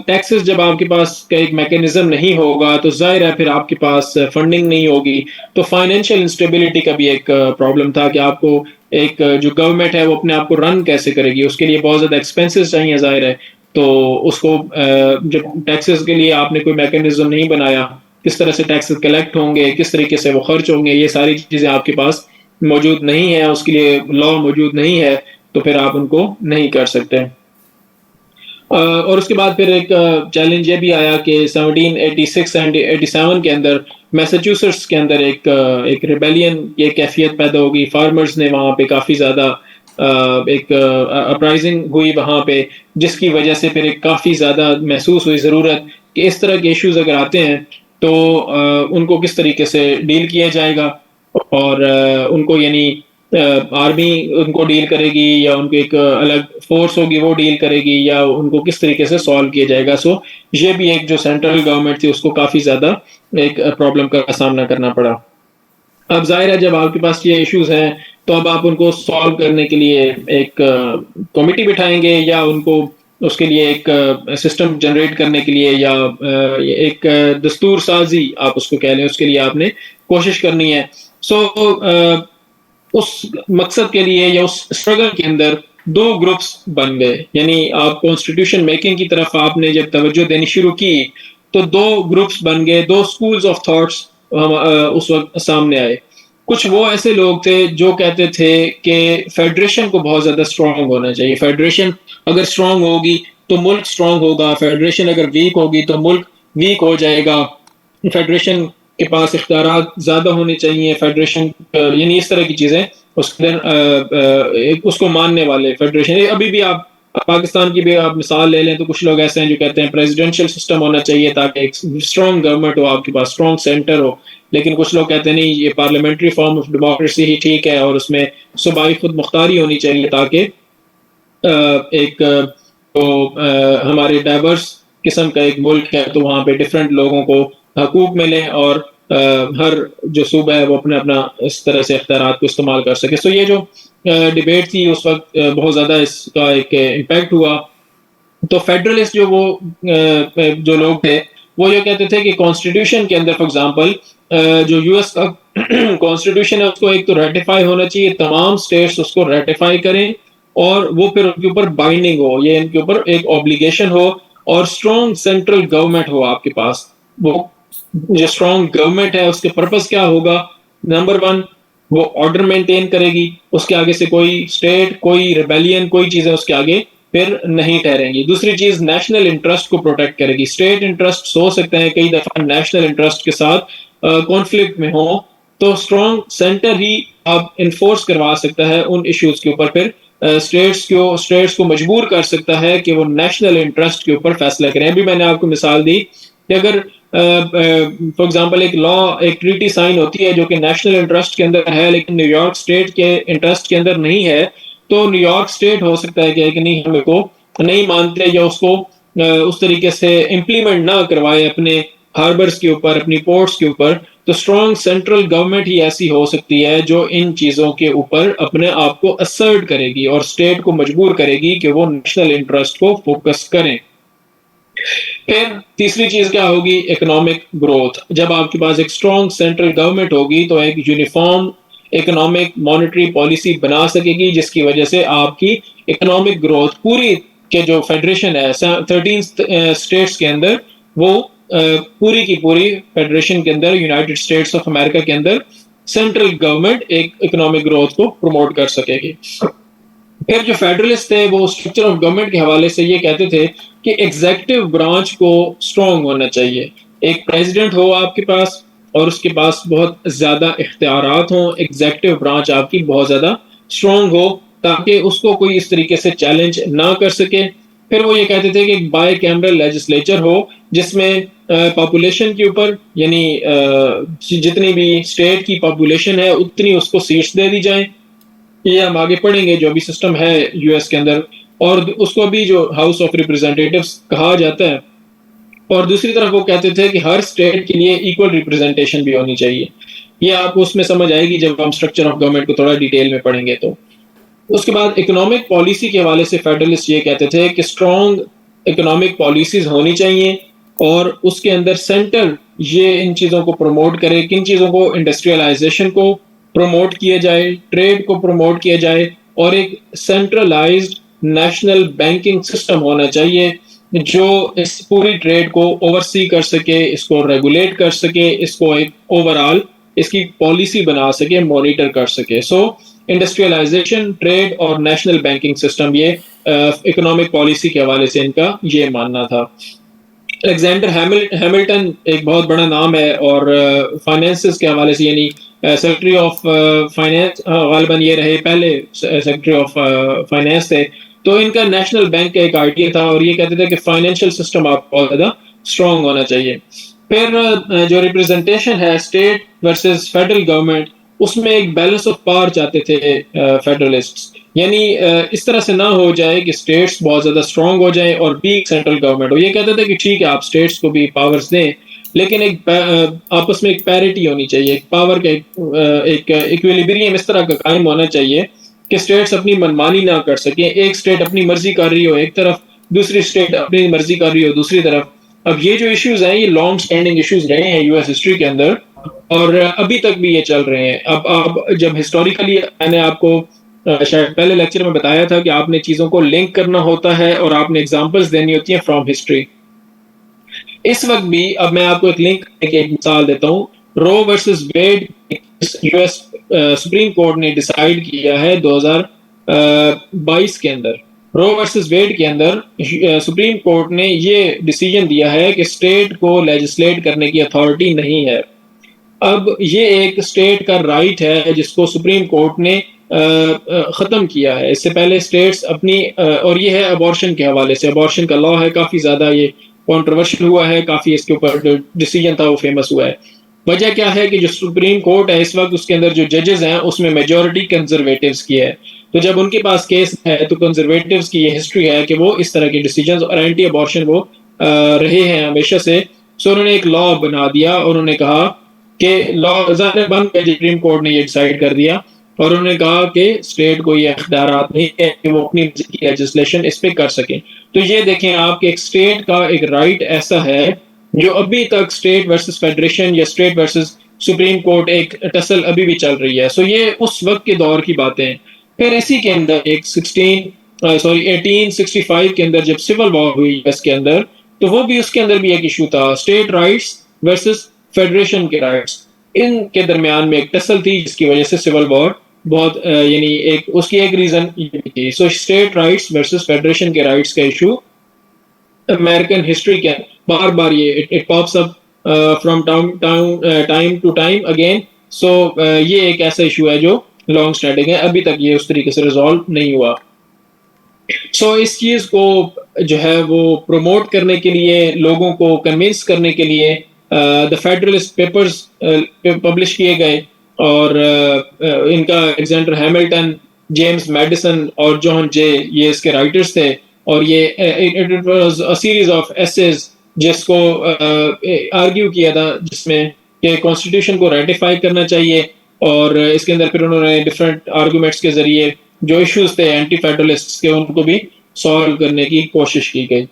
टैक्सेस जब आपके पास का एक मैकेनिज्म नहीं होगा तो जाहिर है फिर आपके पास फंडिंग नहीं होगी। तो फाइनेंशियल इंस्टेबिलिटी का भी एक प्रॉब्लम था कि आपको एक जो गवर्नमेंट है वो अपने आप को रन कैसे करेगी, उसके लिए बहुत ज़्यादा एक्सपेंसेस चाहिए जाहिर है। तो उसको जब टैक्सेस के लिए आपने कोई मैकेनिज्म नहीं बनाया, किस तरह से टैक्सेस कलेक्ट होंगे, किस तरीके से वो खर्च होंगे, ये सारी चीज़ें आपके पास मौजूद नहीं है, उसके लिए लॉ मौजूद नहीं है, तो फिर आप उनको नहीं कर सकते। और उसके बाद फिर एक चैलेंज ये भी आया कि 1786 एंड 87 के अंदर मैसाचुसेट्स के अंदर एक रिबेलियन ये कैफियत पैदा होगी। फार्मर्स ने वहाँ पे काफ़ी ज़्यादा एक अपराइजिंग हुई वहाँ पे, जिसकी वजह से फिर एक काफ़ी ज़्यादा महसूस हुई ज़रूरत कि इस तरह के इश्यूज अगर आते हैं तो उनको किस तरीके से डील किया जाएगा। और उनको यानी आर्मी उनको डील करेगी या उनकी एक अलग फोर्स होगी वो डील करेगी, या उनको किस तरीके से सॉल्व किया जाएगा। सो ये भी एक जो सेंट्रल गवर्नमेंट थी उसको काफी ज्यादा एक प्रॉब्लम का सामना करना पड़ा। अब जाहिर है जब आपके पास ये इश्यूज हैं तो अब आप उनको सॉल्व करने के लिए एक कमिटी बिठाएंगे या उनको उसके लिए एक सिस्टम जनरेट करने के लिए या एक दस्तूर साजी आप उसको कह लें, उसके लिए आपने कोशिश करनी है। सो उस मकसद के लिए या उस स्ट्रगल के अंदर दो ग्रुप्स बन गए। यानी आप कॉन्स्टिट्यूशन मेकिंग की तरफ आपने जब तवज्जो देनी शुरू की तो दो ग्रुप्स बन गए, दो स्कूल्स ऑफ थॉट्स उस वक्त सामने आए। कुछ वो ऐसे लोग थे जो कहते थे कि फेडरेशन को बहुत ज्यादा स्ट्रांग होना चाहिए, फेडरेशन अगर स्ट्रांग होगी तो मुल्क स्ट्रांग होगा, फेडरेशन अगर वीक होगी तो मुल्क वीक हो जाएगा। फेडरेशन के पास इख्तियारात ज्यादा होने चाहिए, फेडरेशन यानी इस तरह की चीजें उसके उसको मानने वाले फेडरेशन। अभी भी आप पाकिस्तान की भी आप मिसाल ले लें तो कुछ लोग ऐसे हैं जो कहते हैं प्रेसिडेंशियल सिस्टम होना चाहिए ताकि एक स्ट्रॉन्ग गवर्नमेंट हो, आपके पास स्ट्रॉन्ग सेंटर हो। लेकिन कुछ लोग कहते हैं नहीं, ये पार्लियामेंट्री फॉर्म ऑफ डेमोक्रेसी ही ठीक है और उसमें सूबाई खुद मुख्तारी होनी चाहिए ताकि एक तो हमारे डाइवर्स किस्म का एक मुल्क है तो वहाँ पे डिफरेंट लोगों को हकूक मिले और हर जो सूबा है वो अपने अपना इस तरह से इख्तियारात को इस्तेमाल कर सके। सो ये जो डिबेट थी उस वक्त बहुत ज़्यादा इसका एक इम्पैक्ट हुआ। तो फेडरलिस्ट जो वो जो लोग थे वो ये कहते थे कि कॉन्स्टिट्यूशन के अंदर फॉर एग्जांपल जो यूएस का कॉन्स्टिट्यूशन है उसको एक तो रेटिफाई होना चाहिए, तमाम स्टेट्स उसको रेटिफाई करें और वो फिर उनके ऊपर बाइंडिंग हो, ये इनके ऊपर एक ऑब्लिगेशन हो और स्ट्रॉन्ग सेंट्रल गवर्नमेंट हो आपके पास। वो जो स्ट्रॉन्ग गवर्नमेंट है उसके पर्पस क्या होगा? नंबर वन, वो ऑर्डर मेंटेन करेगी, उसके आगे से कोई स्टेट कोई रिबेलियन कोई चीजें उसके आगे फिर नहीं ठहरेंगी। दूसरी चीज नेशनल इंटरेस्ट को प्रोटेक्ट करेगी। स्टेट इंटरेस्ट हो सकते हैं कई दफा नेशनल इंटरेस्ट के साथ कॉन्फ्लिक्ट में हो, तो स्ट्रॉन्ग सेंटर ही अब इन्फोर्स करवा सकता है उन इश्यूज के ऊपर, फिर स्टेट्स को मजबूर कर सकता है कि वो नेशनल इंटरेस्ट के ऊपर फैसला करें। अभी मैंने आपको मिसाल दी कि अगर फॉर एग्जांपल एक लॉ एक ट्रीटी साइन होती है जो कि नेशनल इंटरेस्ट के अंदर है लेकिन न्यूयॉर्क स्टेट के इंटरेस्ट के अंदर नहीं है, तो न्यूयॉर्क स्टेट हो सकता है कि नहीं हमें को नहीं मानते या उसको उस तरीके से इम्प्लीमेंट ना करवाए अपने हार्बर्स के ऊपर, अपनी पोर्ट्स के ऊपर। तो स्ट्रॉन्ग सेंट्रल गवर्नमेंट ही ऐसी हो सकती है जो इन चीजों के ऊपर अपने आप को असर्ट करेगी और स्टेट को मजबूर करेगी कि वो नेशनल इंटरेस्ट को फोकस करें। फिर तीसरी चीज क्या होगी? Economic growth. जब आपके पास एक स्ट्रॉन्ग सेंट्रल गवर्नमेंट होगी तो एक यूनिफॉर्म इकोनॉमिक मॉनेटरी पॉलिसी बना सकेगी जिसकी वजह से आपकी इकोनॉमिक ग्रोथ पूरी के जो फेडरेशन है 13 स्टेट्स के अंदर वो पूरी की पूरी फेडरेशन के अंदर यूनाइटेड स्टेट्स ऑफ अमेरिका के अंदर सेंट्रल गवर्नमेंट एक इकोनॉमिक ग्रोथ को प्रमोट कर सकेगी। फिर जो फेडरलिस्ट थे वो स्ट्रक्चर ऑफ गवर्नमेंट के हवाले से ये कहते थे कि एग्जीक्यूटिव ब्रांच को स्ट्रांग होना चाहिए। एक प्रेसिडेंट हो आपके पास और उसके पास बहुत ज्यादा इख्तियारात हो, एग्जीक्यूटिव ब्रांच आपकी बहुत ज्यादा स्ट्रांग हो ताकि उसको कोई इस तरीके से चैलेंज ना कर सके। फिर वो ये कहते थे कि एक बाय कैमरल लेजिस्लेचर हो जिसमें पॉपुलेशन के ऊपर यानी जितनी भी स्टेट की पॉपुलेशन है उतनी उसको सीट्स दे दी जाए। ये हम आगे पढ़ेंगे जो अभी सिस्टम है यूएस के अंदर, और उसको अभी जो हाउस ऑफ रिप्रेजेंटेटिव्स कहा जाता है। और दूसरी तरफ वो कहते थे कि हर स्टेट के लिए इक्वल रिप्रेजेंटेशन भी होनी चाहिए। ये आपको उसमें समझ आएगी जब हम स्ट्रक्चर ऑफ गवर्नमेंट को थोड़ा डिटेल में पढ़ेंगे। तो उसके बाद इकोनॉमिक पॉलिसी के हवाले से फेडरलिस्ट ये कहते थे कि स्ट्रॉन्ग इकोनॉमिक पॉलिसीज होनी चाहिए और उसके अंदर सेंटर ये इन चीज़ों को प्रमोट करे, किन चीज़ों को, इंडस्ट्रियलाइजेशन को प्रमोट किया जाए, ट्रेड को प्रमोट किया जाए और एक सेंट्रलाइज्ड नेशनल बैंकिंग सिस्टम होना चाहिए जो इस पूरी ट्रेड को ओवरसी कर सके, इसको रेगुलेट कर सके, इसको एक ओवरऑल इसकी पॉलिसी बना सके, मॉनिटर कर सके। सो इंडस्ट्रियलाइजेशन, ट्रेड और नेशनल बैंकिंग सिस्टम, ये इकोनॉमिक पॉलिसी के हवाले से इनका ये मानना था। अलेक्जेंडर हैमिल्टन एक बहुत बड़ा नाम है और फाइनेंसेस के हवाले से, यानी सेक्रेटरी ऑफ फाइनेंस गालिबन ये रहे, पहले सेक्रेटरी ऑफ फाइनेंस थे। तो इनका नेशनल बैंक का एक आइडिया था और ये कहते थे कि फाइनेंशियल सिस्टम आपको बहुत ज़्यादा स्ट्रॉन्ग होना चाहिए। फिर जो रिप्रेजेंटेशन है स्टेट वर्सेस फेडरल गवर्नमेंट, उसमें एक बैलेंस ऑफ पावर चाहते थे फेडरलिस्ट्स, यानी इस तरह से ना हो जाए कि स्टेट्स बहुत ज्यादा स्ट्रांग हो जाए और वीक सेंट्रल गवर्नमेंट हो। ये कहते थे कि ठीक है आप स्टेट्स को भी पावर्स दें, लेकिन एक आपस में एक पैरिटी होनी चाहिए, एक पावर का एक इक्विलिब्रियम इस तरह का कायम होना चाहिए कि स्टेट्स अपनी मनमानी ना कर सके। एक स्टेट अपनी मर्जी कर रही हो एक तरफ, दूसरी स्टेट अपनी मर्जी कर रही हो दूसरी तरफ। अब ये जो इश्यूज हैं ये लॉन्ग स्टैंडिंग इश्यूज रहे हैं यूएस हिस्ट्री के अंदर और अभी तक भी ये चल रहे हैं। अब जब हिस्टोरिकली, मैंने आपको शायद पहले लेक्चर में बताया था कि आपने चीजों को लिंक करना होता है और आपने एग्जांपल्स देनी होती हैं फ्रॉम हिस्ट्री। इस वक्त भी अब मैं आपको एक लिंक, एक मिसाल देता हूँ। Roe versus Wade US Supreme Court ने डिसाइड किया है 2022 के अंदर। रो वर्सेस वेड के अंदर सुप्रीम कोर्ट ने ये डिसीजन दिया है कि स्टेट को लेजिस्लेट करने की अथॉरिटी नहीं है। अब ये एक स्टेट का राइट है जिसको सुप्रीम कोर्ट ने खत्म किया है। इससे पहले स्टेट्स अपनी और ये है अबॉर्शन के हवाले से, अबॉर्शन का लॉ है, काफी ज्यादा ये कंट्रोवर्शियल हुआ है, काफी इसके ऊपर जो डिसीजन था वो फेमस हुआ है। वजह क्या है कि जो सुप्रीम कोर्ट है इस वक्त, उसके अंदर जो जजेस हैं उसमें मेजोरिटी कंजर्वेटिव्स की है। तो जब उनके पास केस है तो कंजर्वेटिव्स की ये हिस्ट्री है कि वो इस तरह के डिसीजन और एंटी अबॉर्शन वो रहे हैं हमेशा से। सो उन्होंने एक लॉ बना दिया और उन्होंने कहा कि लॉ बंद कर, सुप्रीम कोर्ट ने ये डिसाइड कर दिया और उन्होंने कहा कि स्टेट को ये इख्तियारात नहीं है कि वो अपनी लेजिस्लेशन इस पे कर सके। तो ये देखें आप कि एक स्टेट का एक राइट ऐसा है जो अभी तक स्टेट वर्सेस फेडरेशन या स्टेट वर्सेस सुप्रीम कोर्ट एक टसल अभी भी चल रही है। सो ये उस वक्त के दौर की बातें हैं। फिर इसी के अंदर एक 1865 के अंदर जब सिविल वॉर हुई यूएस के अंदर, तो वो भी, उसके अंदर भी एक इशू था, स्टेट राइट्स वर्सेस फेडरेशन के राइट्स। इनके दरमियान में एक टसल थी जिसकी वजह से सिविल वॉर बहुत यानी एक उसकी एक रीजन ये भी थी। So state rights versus federation के राइट्स का इशू अमेरिकन हिस्ट्री के बार बार ये it pops up from time to time again. So ये एक ऐसा इशू है जो लॉन्ग स्टैंडिंग है, अभी तक ये उस तरीके से रिजॉल्व नहीं हुआ। सो इस चीज को जो है वो प्रमोट करने के लिए, लोगों को कन्विंस करने के लिए द फेडरलिस्ट पेपर्स पब्लिश किए गए और इनका अलेक्जेंडर हैमिल्टन, जेम्स मैडिसन और जॉन जे ये इसके राइटर्स थे। और ये it was a series of essays जिसको आर्ग्यू किया था, जिसमें कि कॉन्स्टिट्यूशन को रेटिफाई करना चाहिए। और इसके अंदर फिर उन्होंने डिफरेंट आर्गूमेंट्स के जरिए जो इश्यूज थे एंटी फेडरलिस्ट के, उनको भी सॉल्व करने की कोशिश की गई।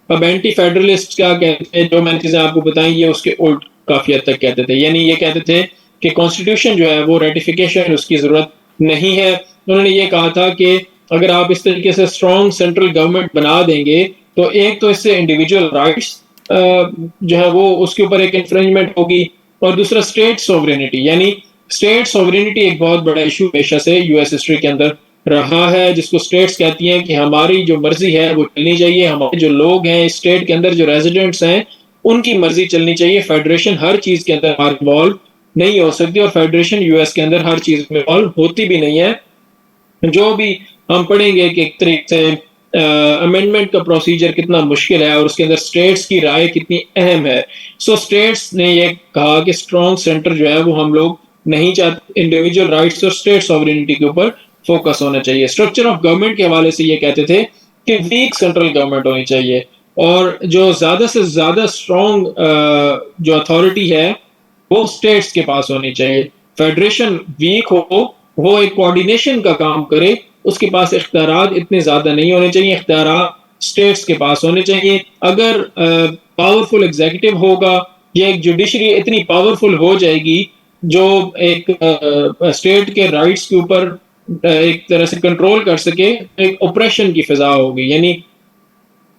अब एंटी फेडरलिस्ट क्या कहते हैं, जो मैंने चीजें आपको बताई ये उसके उल्ट काफी हद तक कहते थे। यानी ये कहते थे कि कॉन्स्टिट्यूशन जो है वो रेटिफिकेशन उसकी जरूरत नहीं है। उन्होंने ये कहा था कि अगर आप इस तरीके से स्ट्रॉन्ग सेंट्रल गवर्नमेंट बना देंगे तो एक तो इससे इंडिविजुअल राइट्स जो है वो उसके ऊपर एक इन्फ्रिंजमेंट होगी, और दूसरा स्टेट सोवरेनिटी, यानी स्टेट सोवरेनिटी एक बहुत बड़ा इशू हमेशा से यूएस हिस्ट्री के अंदर रहा है, जिसको स्टेट्स कहती हैं कि हमारी जो मर्जी है वो चलनी चाहिए, हमारे जो लोग हैं स्टेट के अंदर, जो रेजिडेंट्स हैं, उनकी मर्जी चलनी चाहिए। फेडरेशन हर चीज के अंदर इन्वॉल्व नहीं हो सकती और फेडरेशन यूएस के अंदर हर चीज में इन्वॉल्व होती भी नहीं है। जो भी हम पढ़ेंगे कि एक तरीके से अमेंडमेंट का प्रोसीजर कितना मुश्किल है और उसके अंदर स्टेट्स की राय कितनी अहम है। सो स्टेट्स ने ये कहा कि स्ट्रॉन्ग सेंटर जो है वो हम लोग नहीं चाहते, इंडिविजुअल राइट्स और स्टेट सॉवरेनिटी के ऊपर फोकस होना चाहिए। स्ट्रक्चर ऑफ गवर्नमेंट के हवाले से ये कहते थे कि वीक सेंट्रल गवर्नमेंट होनी चाहिए और जो ज्यादा से ज्यादा स्ट्रॉन्ग जो अथॉरिटी है वो स्टेट्स के पास होनी चाहिए। फेडरेशन वीक हो, वो एक कोऑर्डिनेशन का काम करे, उसके पास इख्तियारात इतने ज्यादा नहीं होने चाहिए। इख्तियारात स्टेट्स के पास होने चाहिए। अगर पावरफुल एग्जीक्यूटिव होगा या एक जुडिशरी इतनी पावरफुल हो जाएगी जो एक स्टेट के राइट्स के ऊपर एक तरह से कंट्रोल कर सके, एक ऑपरेशन की फिजा होगी। यानी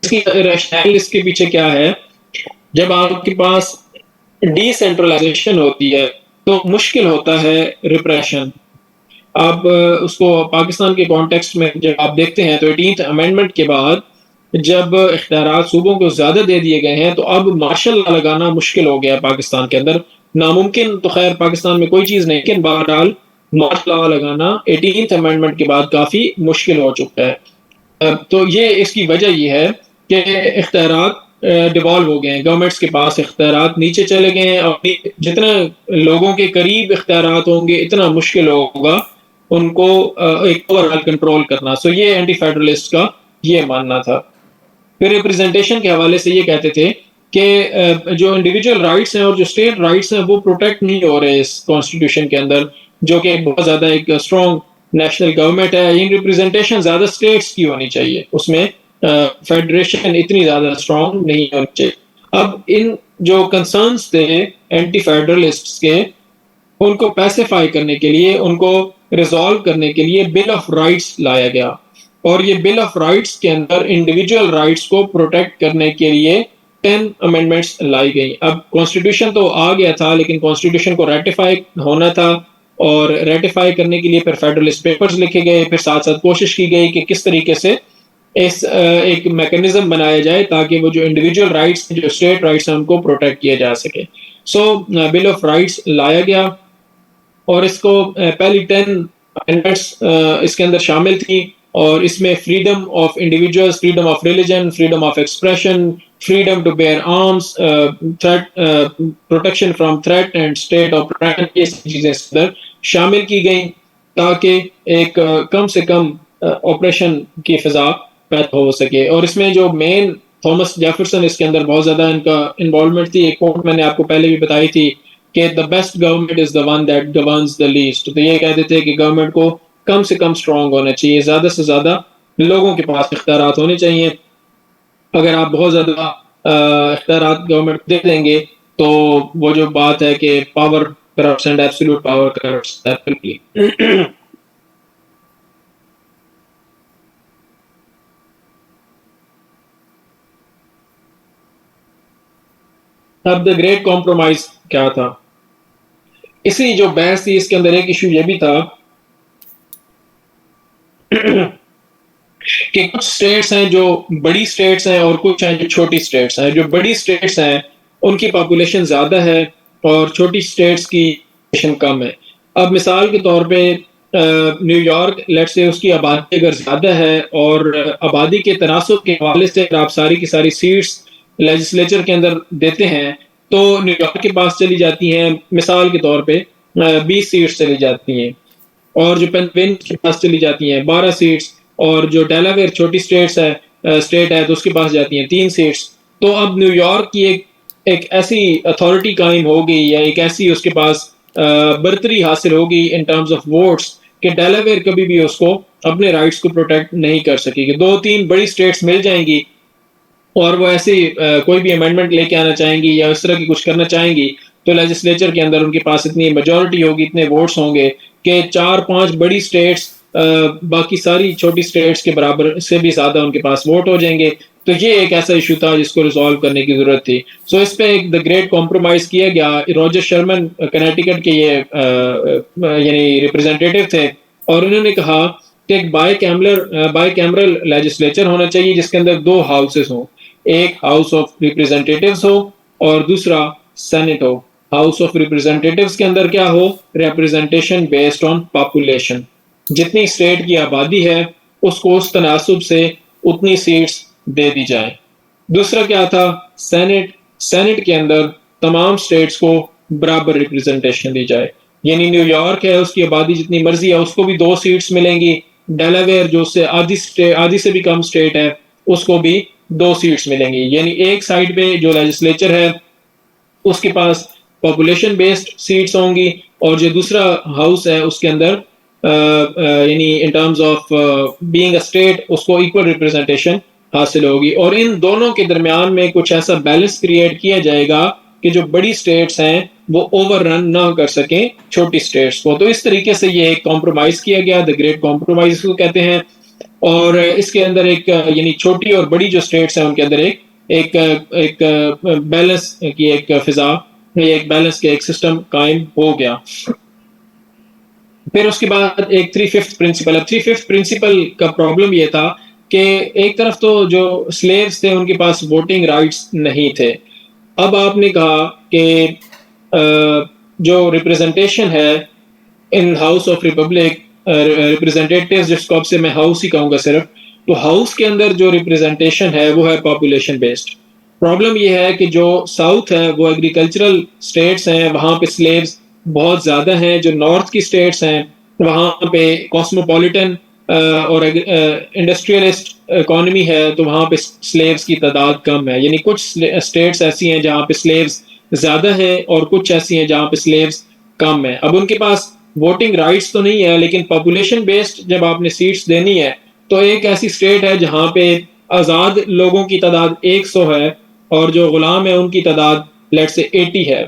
इसकी रैशनैलिटी इसके पीछे क्या है, जब आपके पास डिसेंट्रलाइजेशन होती है तो मुश्किल होता है रिप्रेशन। आप उसको पाकिस्तान के कॉन्टेक्स्ट में जब आप देखते हैं तो 18th अमेंडमेंट के बाद जब इख्तियारात सूबों को ज्यादा दे दिए गए हैं तो अब मार्शल लॉ लगाना मुश्किल हो गया पाकिस्तान के अंदर। नामुमकिन तो खैर पाकिस्तान में कोई चीज नहीं, लेकिन बहरहाल मार्शल लॉ लगाना 18th अमेंडमेंट के बाद काफी मुश्किल हो चुका है। तो ये इसकी वजह ये है कि इख्तियारात डिवॉल्व हो गए हैं, गवर्नमेंट्स के पास इख्तियारात नीचे चले गए हैं और जितना लोगों के करीब इख्तियारात होंगे इतना मुश्किल होगा उनको एक ओवरऑल कंट्रोल करना। सो ये एंटी फेडरलिस्ट का ये मानना था। फिर रिप्रेजेंटेशन के हवाले से ये कहते थे कि जो इंडिविजुअल राइट्स हैं और जो स्टेट राइट्स हैं वो प्रोटेक्ट नहीं हो रहे इस कॉन्स्टिट्यूशन के अंदर, जो कि बहुत ज्यादा एक स्ट्रॉन्ग नेशनल गवर्नमेंट है। इन रिप्रेजेंटेशन ज्यादा स्टेट्स की होनी चाहिए, उसमें फेडरेशन इतनी ज्यादा स्ट्रॉन्ग नहीं होनी चाहिए। अब इन जो कंसर्न्स थे एंटी फेडरलिस्ट्स के, उनको पैसिफाई करने के लिए, उनको रिजॉल्व करने के लिए बिल ऑफ राइट्स लाया गया। और ये बिल ऑफ राइट्स के अंदर इंडिविजुअल राइट्स को प्रोटेक्ट करने के लिए 10 अमेंडमेंट्स लाई गई। अब कॉन्स्टिट्यूशन तो आ गया था, लेकिन कॉन्स्टिट्यूशन को रेटिफाई होना था और रेटिफाई करने के लिए फिर फेडरलिस्ट पेपर्स लिखे गए। फिर साथ साथ कोशिश की गई कि किस तरीके से इस एक मैकेनिज्म बनाया जाए ताकि वो जो इंडिविजुअल राइट्स, जो स्टेट राइट्स हैं, उनको प्रोटेक्ट किया जा सके। सो बिल ऑफ राइट्स लाया गया और इसको पहली 10 अमेंडमेंट्स इसके अंदर शामिल थी और इसमें freedom of individuals, freedom of religion, freedom of expression, freedom to bear arms, threat protection from threat and state operation, ये चीजें इसके अंदर शामिल की गई ताकि एक कम से कम ऑपरेशन की फिजा पैदा हो सके। और इसमें जो मेन थॉमस जेफरसन इसके अंदर बहुत ज्यादा इनका इन्वॉल्वमेंट थी। एक कोट मैंने आपको पहले भी बताई थी कि the best government is the one that governs the least. तो ये कहते थे कि गवर्नमेंट को कम से कम स्ट्रांग होना चाहिए, ज्यादा से ज्यादा लोगों के पास इख्तियारात होने चाहिए। अगर आप बहुत ज्यादा इख्तियारात गवर्नमेंट दे देंगे तो वो जो बात है कि power corrupts and absolute power corrupts definitely. अब द ग्रेट कॉम्प्रोमाइज क्या था, इसी जो बहस थी इसके अंदर एक इशू ये भी था कि कुछ स्टेट्स हैं जो बड़ी स्टेट्स हैं और कुछ हैं जो छोटी स्टेट्स हैं। जो बड़ी स्टेट्स हैं उनकी पॉपुलेशन ज्यादा है और छोटी स्टेट्स की पॉपुलेशन कम है। अब मिसाल के तौर पे न्यूयॉर्क, लेट्स से उसकी आबादी अगर ज्यादा है और आबादी के तनासुब के हवाले से अगर आप सारी की सारी सीट्स लेजिस्लेचर के अंदर देते हैं तो न्यूयॉर्क के पास चली जाती हैं मिसाल के तौर पे 20 सीट्स चली जाती हैं, और जो पेनसिल्वेनिया के पास चली जाती हैं 12 सीट्स, और जो डेलावेयर छोटी स्टेट है तो उसके पास जाती हैं 3 सीट्स। तो अब न्यूयॉर्क की एक ऐसी अथॉरिटी कायम होगी या एक ऐसी उसके पास बर्तरी हासिल होगी इन टर्म्स ऑफ वोट्स कि डेलावेयर कभी भी उसको अपने राइट्स को प्रोटेक्ट नहीं कर सकेगी। 2-3 बड़ी स्टेट्स मिल जाएंगी और वो ऐसी कोई भी अमेंडमेंट लेके आना चाहेंगी या इस तरह की कुछ करना चाहेंगी तो लेजिस्लेचर के अंदर उनके पास इतनी मेजॉरिटी होगी, इतने वोट्स होंगे कि 4-5 बड़ी स्टेट्स बाकी सारी छोटी स्टेट्स के बराबर से भी ज्यादा उनके पास वोट हो जाएंगे। तो ये एक ऐसा इशू था जिसको रिजॉल्व करने की जरूरत थी। सो इस पे एक द ग्रेट कॉम्प्रोमाइज किया गया। रॉजर शर्मन कनेटिकट के ये यानी रिप्रेजेंटेटिव थे और उन्होंने कहा कि एक बाई कैमरल लेजिस्लेचर होना चाहिए जिसके अंदर 2 हाउसेस हों, एक हाउस ऑफ रिप्रेजेंटेटिव्स हो और दूसरा सेनेट हो। हाउस ऑफ रिप्रेजेंटेटिव्स के अंदर क्या हो, रिप्रेजेंटेशन बेस्ड ऑन पॉपुलेशन, जितनी स्टेट की आबादी है उसको उस तनासुब से उतनी सीट्स दे दी जाए। दूसरा क्या था, सेनेट के अंदर तमाम स्टेट्स को बराबर रिप्रेजेंटेशन दी जाए, यानी न्यूयॉर्क है उसकी आबादी जितनी मर्जी है उसको भी 2 सीट्स मिलेंगी, डेलावेयर जो से आधी से भी कम स्टेट है उसको भी 2 सीट्स मिलेंगी। यानी एक साइड पे जो लेजिस्लेचर है उसके पास पॉपुलेशन बेस्ड सीट्स होंगी और जो दूसरा हाउस है उसके अंदर यानी इन terms of being a state उसको इक्वल रिप्रेजेंटेशन हासिल होगी, और इन दोनों के दरमियान में कुछ ऐसा बैलेंस क्रिएट किया जाएगा कि जो बड़ी स्टेट्स हैं वो ओवररन ना कर सकें छोटी स्टेट्स को। तो इस तरीके से ये एक कॉम्प्रोमाइज किया गया, द ग्रेट कॉम्प्रोमाइज को कहते हैं। और इसके अंदर एक यानी छोटी और बड़ी जो स्टेट्स हैं उनके अंदर एक एक एक बैलेंस की एक फिजा, एक बैलेंस के एक सिस्टम कायम हो गया। फिर उसके बाद एक थ्री फिफ्थ प्रिंसिपल। अब थ्री फिफ्थ प्रिंसिपल का प्रॉब्लम ये था कि एक तरफ तो जो स्लेव्स थे उनके पास वोटिंग राइट्स नहीं थे। अब आपने कहा कि जो रिप्रेजेंटेशन है in house of Republic, representative जिसको अब से मैं हाउस ही कहूंगा सिर्फ, तो हाउस के अंदर जो रिप्रेजेंटेशन है वो है पॉपुलेशन बेस्ड। प्रॉब्लम ये है कि जो साउथ है वो एग्रीकल्चरल स्टेट्स हैं, वहां पे स्लेव्स बहुत ज्यादा हैं। जो नॉर्थ की स्टेट्स हैं वहां पे कॉस्मोपॉलिटन और इंडस्ट्रियलिस्ट इकोनॉमी है, तो वहां पे स्लेव्स की तादाद कम है। यानी कुछ स्टेट्स ऐसी हैं जहां पे स्लेव्स ज्यादा है और कुछ ऐसी हैं जहां पे स्लेव्स कम है। अब उनके पास वोटिंग राइट्स तो नहीं है, लेकिन पॉपुलेशन बेस्ड जब आपने सीट्स देनी है तो एक ऐसी स्टेट है जहां पे आजाद लोगों की तादाद 100 है और जो गुलाम है उनकी तादाद लेट से 80 है।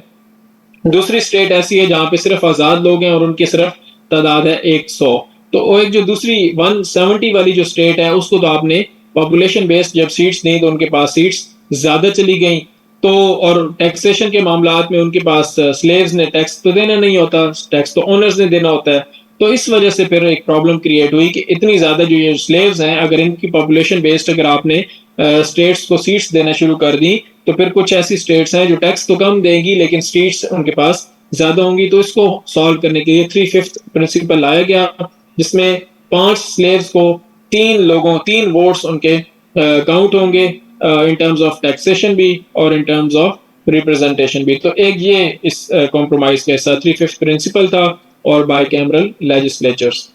दूसरी स्टेट ऐसी है जहां पे सिर्फ आजाद लोग हैं और उनकी सिर्फ तादाद है 100। तो वो एक जो दूसरी 170 वाली जो स्टेट है उसको तो आपने पॉपुलेशन बेस्ड जब सीट्स दी तो उनके पास सीट्स ज्यादा चली गई। तो और टैक्सेशन के मामलात में उनके पास स्लेव्स ने टैक्स तो देना नहीं होता, टैक्स तो ओनर्स ने देना होता है। तो इस वजह से फिर एक प्रॉब्लम क्रिएट हुई कि इतनी ज्यादा जो ये स्लेव्स हैं, अगर इनकी पॉपुलेशन बेस्ड अगर आपने स्टेट्स को सीट्स देना शुरू कर दी तो फिर कुछ ऐसी स्टेट्स हैं जो टैक्स तो कम देंगी लेकिन सीट्स उनके पास ज्यादा होंगी। तो इसको सॉल्व करने के लिए थ्री फिफ्थ प्रिंसिपल लाया गया, जिसमें 5 स्लेव्स को 3 वोट्स उनके काउंट होंगे इन टर्म्स ऑफ टैक्सेशन भी और इन टर्म्स ऑफ रिप्रेजेंटेशन भी। तो एक ये इस कॉम्प्रोमाइज का हिस्सा थ्री फिफ्थ प्रिंसिपल था और बाई कैमरल लेजिस्लेचर्स।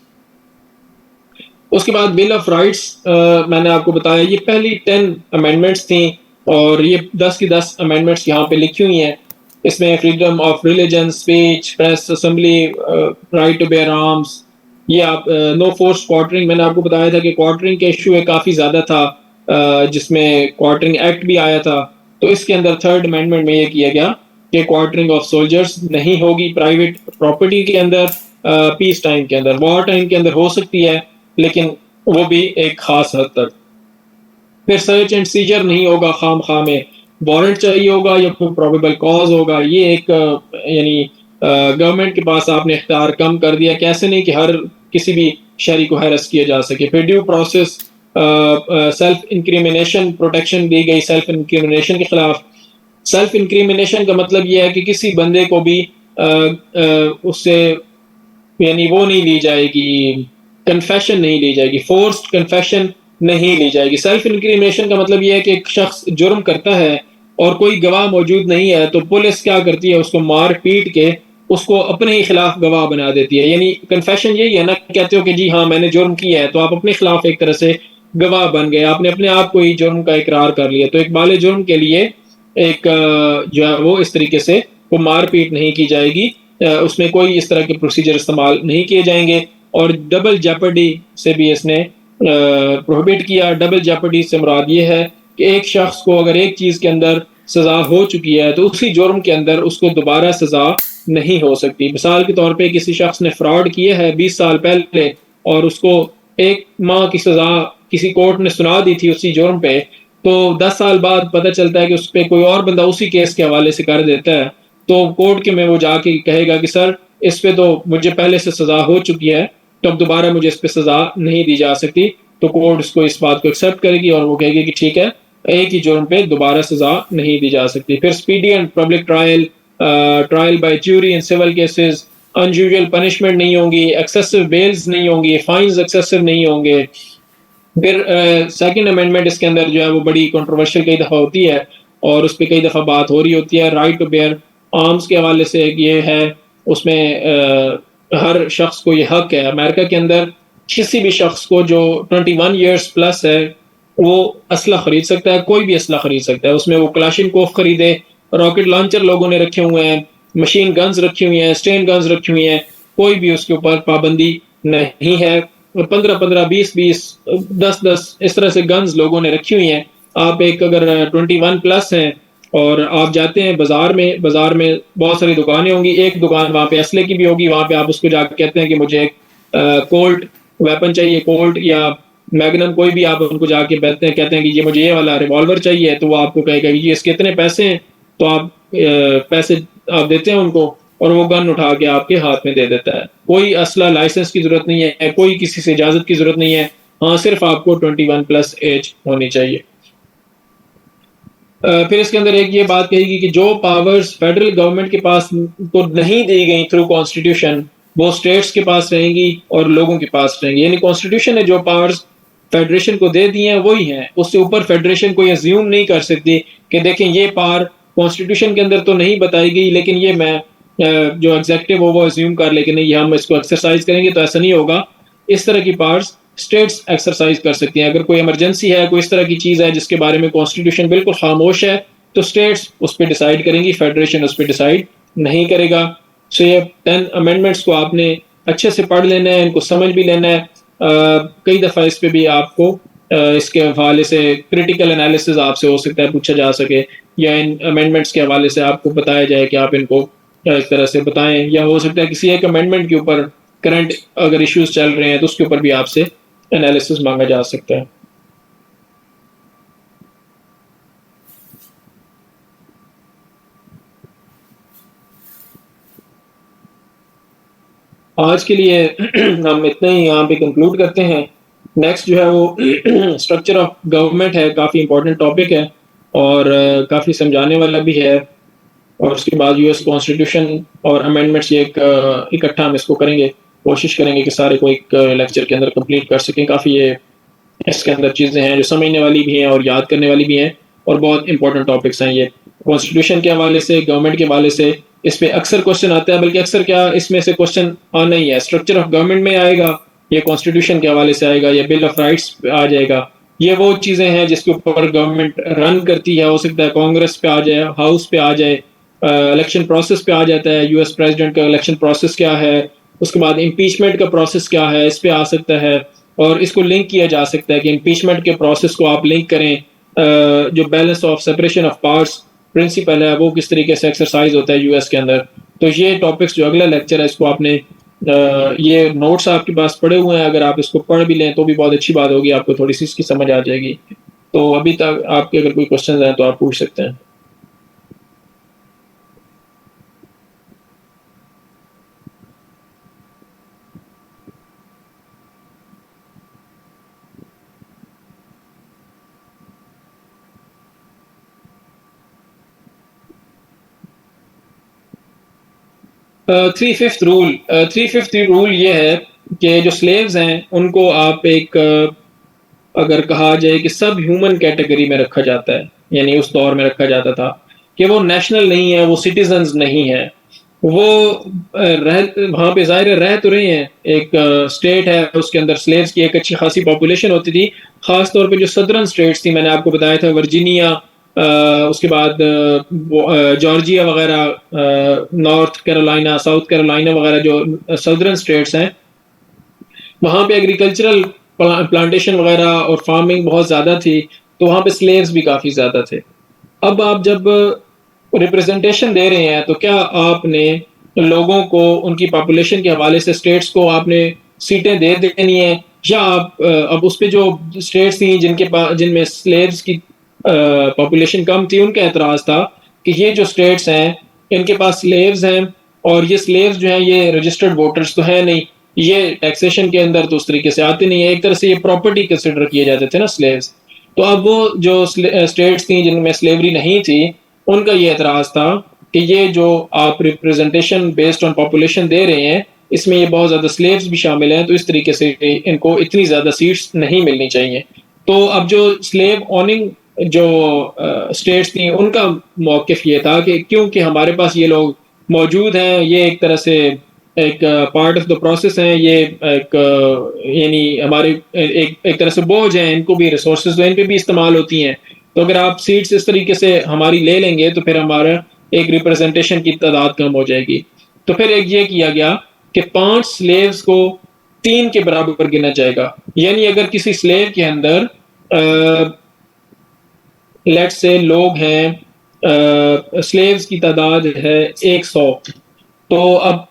उसके बाद बिल ऑफ राइट्स, मैंने आपको बताया ये पहली 10 अमेंडमेंट्स थी और ये 10 की 10 अमेंडमेंट्स यहाँ पे लिखी हुई हैं। इसमें freedom of religion, speech, press, assembly, right to bear arms, ये आप नो फोर्स क्वार्टरिंग, मैंने आपको बताया था कि क्वार्टरिंग के इशू काफ़ी ज़्यादा था, जिसमें क्वार्टरिंग एक्ट भी आया था। तो इसके अंदर थर्ड अमेंडमेंट में ये किया गया कि क्वार्टरिंग ऑफ सोल्जर्स नहीं होगी प्राइवेट प्रॉपर्टी के अंदर, पीस टाइम के अंदर। वॉर टाइम के अंदर हो सकती है लेकिन वो भी एक खास हद तक। फिर सर्च एंड सीजर नहीं होगा खाम खा में, वारंट चाहिए होगा या फिर प्रोबेबल कॉज होगा। ये एक यानी गवर्नमेंट के पास आपने इख्तियार कम कर दिया, कैसे नहीं कि हर किसी भी शहरी को हैरस किया जा सके। फिर due process, self incrimination protection दी गई सेल्फ इंक्रिमिनेशन के खिलाफ। सेल्फ इंक्रिमिनेशन का मतलब यह है कि किसी बंदे को भी उससे यानी वो नहीं ली जाएगी, कन्फेशन नहीं ली जाएगी, फोर्स्ड कन्फेशन नहीं ली जाएगी। सेल्फ इंक्रिमिनेशन का मतलब यह है कि एक शख्स जुर्म करता है और कोई गवाह मौजूद नहीं है तो पुलिस क्या करती है, उसको मार पीट के उसको अपने ही खिलाफ गवाह बना देती है। यानी कन्फेशन यही है ना, कहते हो कि जी हाँ मैंने जुर्म किया है, तो आप अपने खिलाफ एक तरह से गवाह बन गए, आपने अपने आप को ही जुर्म का इकरार कर लिया। तो एक बाले जुर्म के लिए एक जो है वो इस तरीके से वो मार पीट नहीं की जाएगी, उसमें कोई इस तरह के प्रोसीजर इस्तेमाल नहीं किए जाएंगे। और डबल जेपर्डी से भी इसने प्रोहिबिट किया। डबल जेपर्डी से मुराद ये है कि एक शख्स को अगर एक चीज के अंदर सजा हो चुकी है तो उसी जुर्म के अंदर उसको दोबारा सजा नहीं हो सकती। मिसाल के तौर पे किसी शख्स ने फ्रॉड किया है 20 साल पहले और उसको 1 माह की सजा किसी कोर्ट ने सुना दी थी उसी जुर्म पे, तो 10 साल बाद पता चलता है कि उस पर कोई और बंदा उसी केस के हवाले से कर देता है, तो कोर्ट के में वो जाके कहेगा कि सर इस पे तो मुझे पहले से सजा हो चुकी है, तो अब दोबारा मुझे इस पे सजा नहीं दी जा सकती। तो कोर्ट इसको इस बात को एक्सेप्ट करेगी और वो कहेगी कि ठीक है, एक ही जुर्म पे दोबारा सजा नहीं दी जा सकती। फिर speedy and public trial, trial by jury in civil cases, unusual punishment नहीं होंगी, एक्सेसिव बेल्स नहीं होंगी, फाइन्स एक्सेसिव नहीं होंगे। फिर सेकंड अमेंडमेंट इसके अंदर जो है वो बड़ी कंट्रोवर्शियल कई दफ़ा होती है और उस पर कई दफ़ा बात हो रही होती है। राइट टू बेयर आर्म्स के हवाले से ये है, उसमें हर शख्स को ये हक है अमेरिका के अंदर किसी भी शख्स को जो 21 ईयर्स प्लस है वो असला खरीद सकता है, कोई भी असला खरीद सकता है। उसमें वो क्लाशिनकोफ खरीदे, रॉकेट लॉन्चर लोगों ने रखे हुए हैं, मशीन गन्स रखी हुई हैं, स्टेन गन्स रखी हुई हैं, कोई भी उसके ऊपर पाबंदी नहीं है। 15-15, 20-20, 10-10 इस तरह से गन्स लोगों ने रखी हुई हैं। आप एक अगर 21 प्लस हैं और आप जाते हैं बाजार में बहुत सारी दुकानें होंगी, एक दुकान वहाँ पे असले की भी होगी, वहाँ पे आप उसको जाकर कहते हैं कि मुझे एक कोल्ट वेपन चाहिए, कोल्ट या मैग्नम, कोई भी आप उनको जाके कहते हैं कि ये मुझे ये वाला रिवॉल्वर चाहिए, तो वो आपको कहेगा कि ये इसके इतने पैसे हैं, तो आप पैसे आप देते हैं उनको और वो गन उठा के आपके हाथ में दे देता है। कोई असला लाइसेंस की जरूरत नहीं है, कोई किसी से इजाजत की जरूरत नहीं है। हाँ, सिर्फ आपको 21 प्लस एज होनी चाहिए। फिर इसके अंदर एक ये बात कहेगी कि जो पावर्स फेडरल गवर्नमेंट के पास को नहीं दी गई थ्रू कॉन्स्टिट्यूशन, वो स्टेट्स के पास रहेंगी और लोगों के पास रहेंगी। यानी कॉन्स्टिट्यूशन ने जो पावर्स फेडरेशन को दे दी हैं वही हैं, उससे ऊपर फेडरेशन कोई अज्यूम नहीं कर सकती कि देखें ये पावर कॉन्स्टिट्यूशन के अंदर तो नहीं बताई गई, लेकिन ये मैं जो एग्जेक्टिव हो वो अज्यूम कर ले कि नहीं हम इसको एक्सरसाइज करेंगे, तो ऐसा नहीं होगा। इस तरह की पावर्स स्टेट्स एक्सरसाइज कर सकती हैं। अगर कोई इमरजेंसी है, कोई इस तरह की चीज़ है जिसके बारे में कॉन्स्टिट्यूशन बिल्कुल खामोश है, तो स्टेट्स उस पर डिसाइड करेंगी, फेडरेशन उस पर डिसाइड नहीं करेगा। सो ये 10 अमेंडमेंट्स को आपने अच्छे से पढ़ लेना है, इनको समझ भी लेना है। कई दफ़ा इस पे भी आपको इसके हवाले से क्रिटिकल एनालिसिस आपसे हो सकता है पूछा जा सके, या इन अमेंडमेंट्स के हवाले से आपको बताया जाए कि आप इनको इस तरह से बताएं, या हो सकता है किसी एक अमेंडमेंट के ऊपर करंट अगर इश्यूज चल रहे हैं तो उसके ऊपर भी आपसे एनालिसिस मांगा जा सकता है। आज के लिए हम इतना ही यहाँ पे कंक्लूड करते हैं। नेक्स्ट जो है वो स्ट्रक्चर ऑफ गवर्नमेंट है, काफ़ी इंपॉर्टेंट टॉपिक है और काफ़ी समझाने वाला भी है। और उसके बाद यूएस कॉन्स्टिट्यूशन और अमेंडमेंट्स, ये एक इकट्ठा हम इसको करेंगे, कोशिश करेंगे कि सारे को एक लेक्चर के अंदर कंप्लीट कर सकें। काफ़ी ये इसके अंदर चीज़ें हैं जो समझने वाली भी हैं और याद करने वाली भी हैं, और बहुत इंपॉर्टेंट टॉपिक्स हैं ये। कॉन्स्टिट्यूशन के हवाले से, गवर्नमेंट के हवाले से इस पे अक्सर क्वेश्चन आता है, बल्कि अक्सर क्या इसमें से क्वेश्चन आना ही है। स्ट्रक्चर ऑफ गवर्नमेंट में आएगा, ये कॉन्स्टिट्यूशन के हवाले से आएगा, या बिल ऑफ राइट्स पे आ जाएगा। ये वो चीज़ें हैं जिसके ऊपर गवर्नमेंट रन करती है। हो सकता है कांग्रेस पे आ जाए, हाउस पे आ जाए, इलेक्शन प्रोसेस पे आ जाता है, यूएस प्रेसिडेंट का इलेक्शन प्रोसेस क्या है, उसके बाद इम्पीचमेंट का प्रोसेस क्या है, इस पे आ सकता है। और इसको लिंक किया जा सकता है कि इम्पीचमेंट के प्रोसेस को आप लिंक करें, जो balance of separation of powers principle है वो किस तरीके से एक्सरसाइज होता है यूएस के अंदर। तो ये टॉपिक्स जो अगला लेक्चर है इसको आपने ये नोट्स आपके पास पड़े हुए हैं, अगर आप इसको पढ़ भी लें तो भी बहुत अच्छी बात होगी, आपको थोड़ी सी इसकी समझ आ जाएगी। तो अभी तक आपके अगर कोई क्वेश्चन हैं तो आप पूछ सकते हैं। 3/5 रूल ये है कि जो स्लेव्स हैं उनको आप एक अगर कहा जाए कि सब ह्यूमन कैटेगरी में रखा जाता है, यानी उस दौर में रखा जाता था कि वो नेशनल नहीं है, वो सिटीजन्स नहीं है, वो रह वहाँ पे ज़ाहिर है रह तो रहे हैं। एक स्टेट है उसके अंदर स्लेव्स की एक अच्छी खासी पॉपुलेशन होती थी, ख़ास तौर पे जो सदर्न स्टेट्स थी, मैंने आपको बताया था वर्जीनिया, उसके बाद जॉर्जिया वगैरह, नॉर्थ कैरोलिना, साउथ कैरोलिना वगैरह जो सदर्न स्टेट्स हैं, वहाँ पे एग्रीकल्चरल प्लांटेशन वगैरह और फार्मिंग बहुत ज़्यादा थी, तो वहाँ पे स्लेव्स भी काफ़ी ज़्यादा थे। अब आप जब रिप्रेजेंटेशन दे रहे हैं तो क्या आपने लोगों को उनकी पॉपुलेशन के हवाले से स्टेट्स को आपने सीटें दे देनी है, या आप अब उस पे जो स्टेट्स थी जिनके पास जिनमें स्लेव्स की पॉपुलेशन कम थी, उनका एतराज़ था कि ये जो स्टेट्स हैं इनके पास स्लेव्स हैं और ये स्लेव्स जो हैं ये रजिस्टर्ड वोटर्स तो हैं नहीं, ये टैक्सेशन के अंदर तो उस तरीके से आते नहीं है, एक तरह से ये प्रॉपर्टी कंसिडर किए जाते थे ना स्लेव्स। तो अब वो जो स्टेट्स थी जिनमें स्लेवरी नहीं थी, उनका ये एतराज़ था कि ये जो आप रिप्रेजेंटेशन बेस्ड ऑन पॉपुलेशन दे रहे हैं इसमें ये बहुत ज़्यादा स्लेव्स भी शामिल हैं, तो इस तरीके से इनको इतनी ज़्यादा सीट्स नहीं मिलनी चाहिए। तो अब जो स्लेव ऑनिंग जो स्टेट्स थी उनका मौक़िफ़ ये था कि क्योंकि हमारे पास ये लोग मौजूद हैं, ये एक तरह से एक पार्ट ऑफ द प्रोसेस है, ये एक यानी हमारे एक तरह से बोझ है, इनको भी रिसोर्सेज इन पे भी इस्तेमाल होती हैं। तो अगर आप सीट्स इस तरीके से हमारी ले लेंगे तो फिर हमारा एक रिप्रेजेंटेशन की तादाद कम हो जाएगी। तो फिर एक ये किया गया कि 5 स्लेव्स को 3 के बराबर गिना जाएगा। यानी अगर किसी स्लेव के अंदर लेट्स से लोग हैं, स्लेव्स की तादाद है 100, तो अब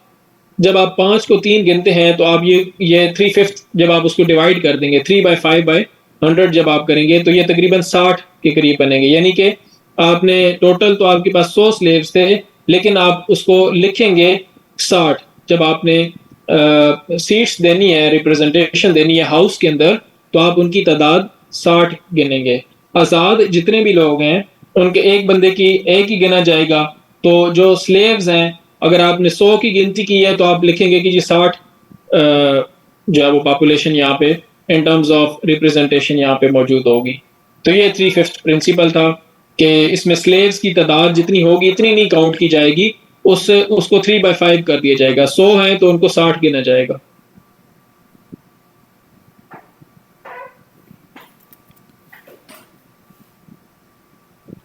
जब आप 5 को 3 गिनते हैं तो आप ये 3/5 जब आप उसको डिवाइड कर देंगे 3/5/100 जब आप करेंगे तो ये तकरीबन 60 के करीब बनेंगे। यानी कि आपने टोटल तो आपके पास 100 स्लेव्स थे, लेकिन आप उसको लिखेंगे 60। जब आपने सीट्स देनी है, रिप्रेजेंटेशन देनी है हाउस के अंदर, तो आप उनकी तादाद 60 गिनेंगे। आज़ाद जितने भी लोग हैं उनके एक बंदे की एक ही गिना जाएगा। तो जो स्लेव्स हैं, अगर आपने 100 की गिनती की है तो आप लिखेंगे कि जी 60 जो है वो पॉपुलेशन यहाँ पे इन टर्म्स ऑफ रिप्रेजेंटेशन यहाँ पे मौजूद होगी। तो ये 3/5 प्रिंसिपल था कि इसमें स्लेव्स की तादाद जितनी होगी इतनी नहीं काउंट की जाएगी, उसको 3/5 कर दिया जाएगा। 100 है तो उनको 60 गिना जाएगा।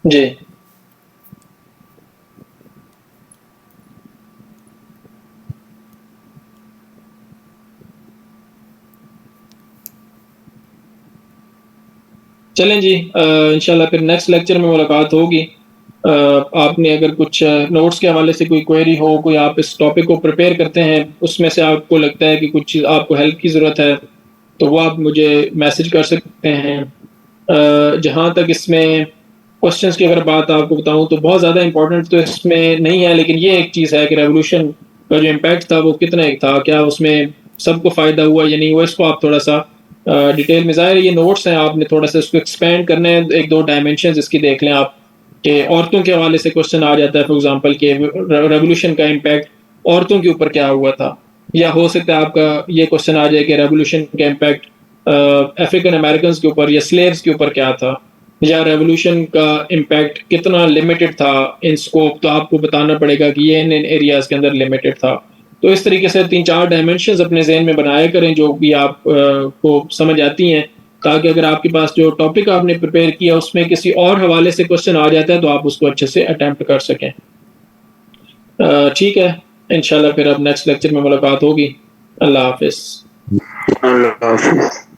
जी चलें जी, इंशाल्लाह फिर नेक्स्ट लेक्चर में मुलाकात होगी। आपने अगर कुछ नोट्स के हवाले से कोई क्वेरी हो, कोई आप इस टॉपिक को प्रिपेयर करते हैं, उसमें से आपको लगता है कि कुछ चीज़ आपको हेल्प की ज़रूरत है, तो वो आप मुझे मैसेज कर सकते हैं। जहाँ तक इसमें क्वेश्चंस की अगर बात आपको बताऊँ तो बहुत ज़्यादा इंपॉर्टेंट तो इसमें नहीं है, लेकिन ये एक चीज़ है कि रेवोल्यूशन का जो इम्पैक्ट था वो कितना एक था, क्या उसमें सबको फ़ायदा हुआ या नहीं हुआ, इसको आप थोड़ा सा डिटेल में, ज़ाहिर ये नोट्स हैं, आपने थोड़ा सा इसको एक्सपेंड करना है, 1-2 डायमेंशन इसकी देख लें आप कि औरतों के हवाले से क्वेश्चन आ जाता है फॉर एग्जांपल कि रेवोल्यूशन का इम्पैक्ट औरतों के ऊपर क्या हुआ था, या हो सकता है आपका ये क्वेश्चन आ जाए कि रेवोल्यूशन का इम्पैक्ट अफ्रीकन अमेरिकन के ऊपर या स्लेव्स के ऊपर क्या था, या रेवोल्यूशन का इम्पैक्ट कितना लिमिटेड था इन स्कोप, तो आपको बताना पड़ेगा कि ये इन एरियाज के अंदर लिमिटेड था। तो इस तरीके से 3-4 डायमेंशंस अपने जहन में बनाया करें जो भी आप को समझ आती हैं, ताकि अगर आपके पास जो टॉपिक आपने प्रिपेयर किया उसमें किसी और हवाले से क्वेश्चन आ जाता है तो आप उसको अच्छे से अटेम्प्ट कर सकें। ठीक है, इंशाल्लाह फिर अब नेक्स्ट लेक्चर में मुलाकात होगी। अल्लाह हाफिज़। अल्लाह हाफिज़।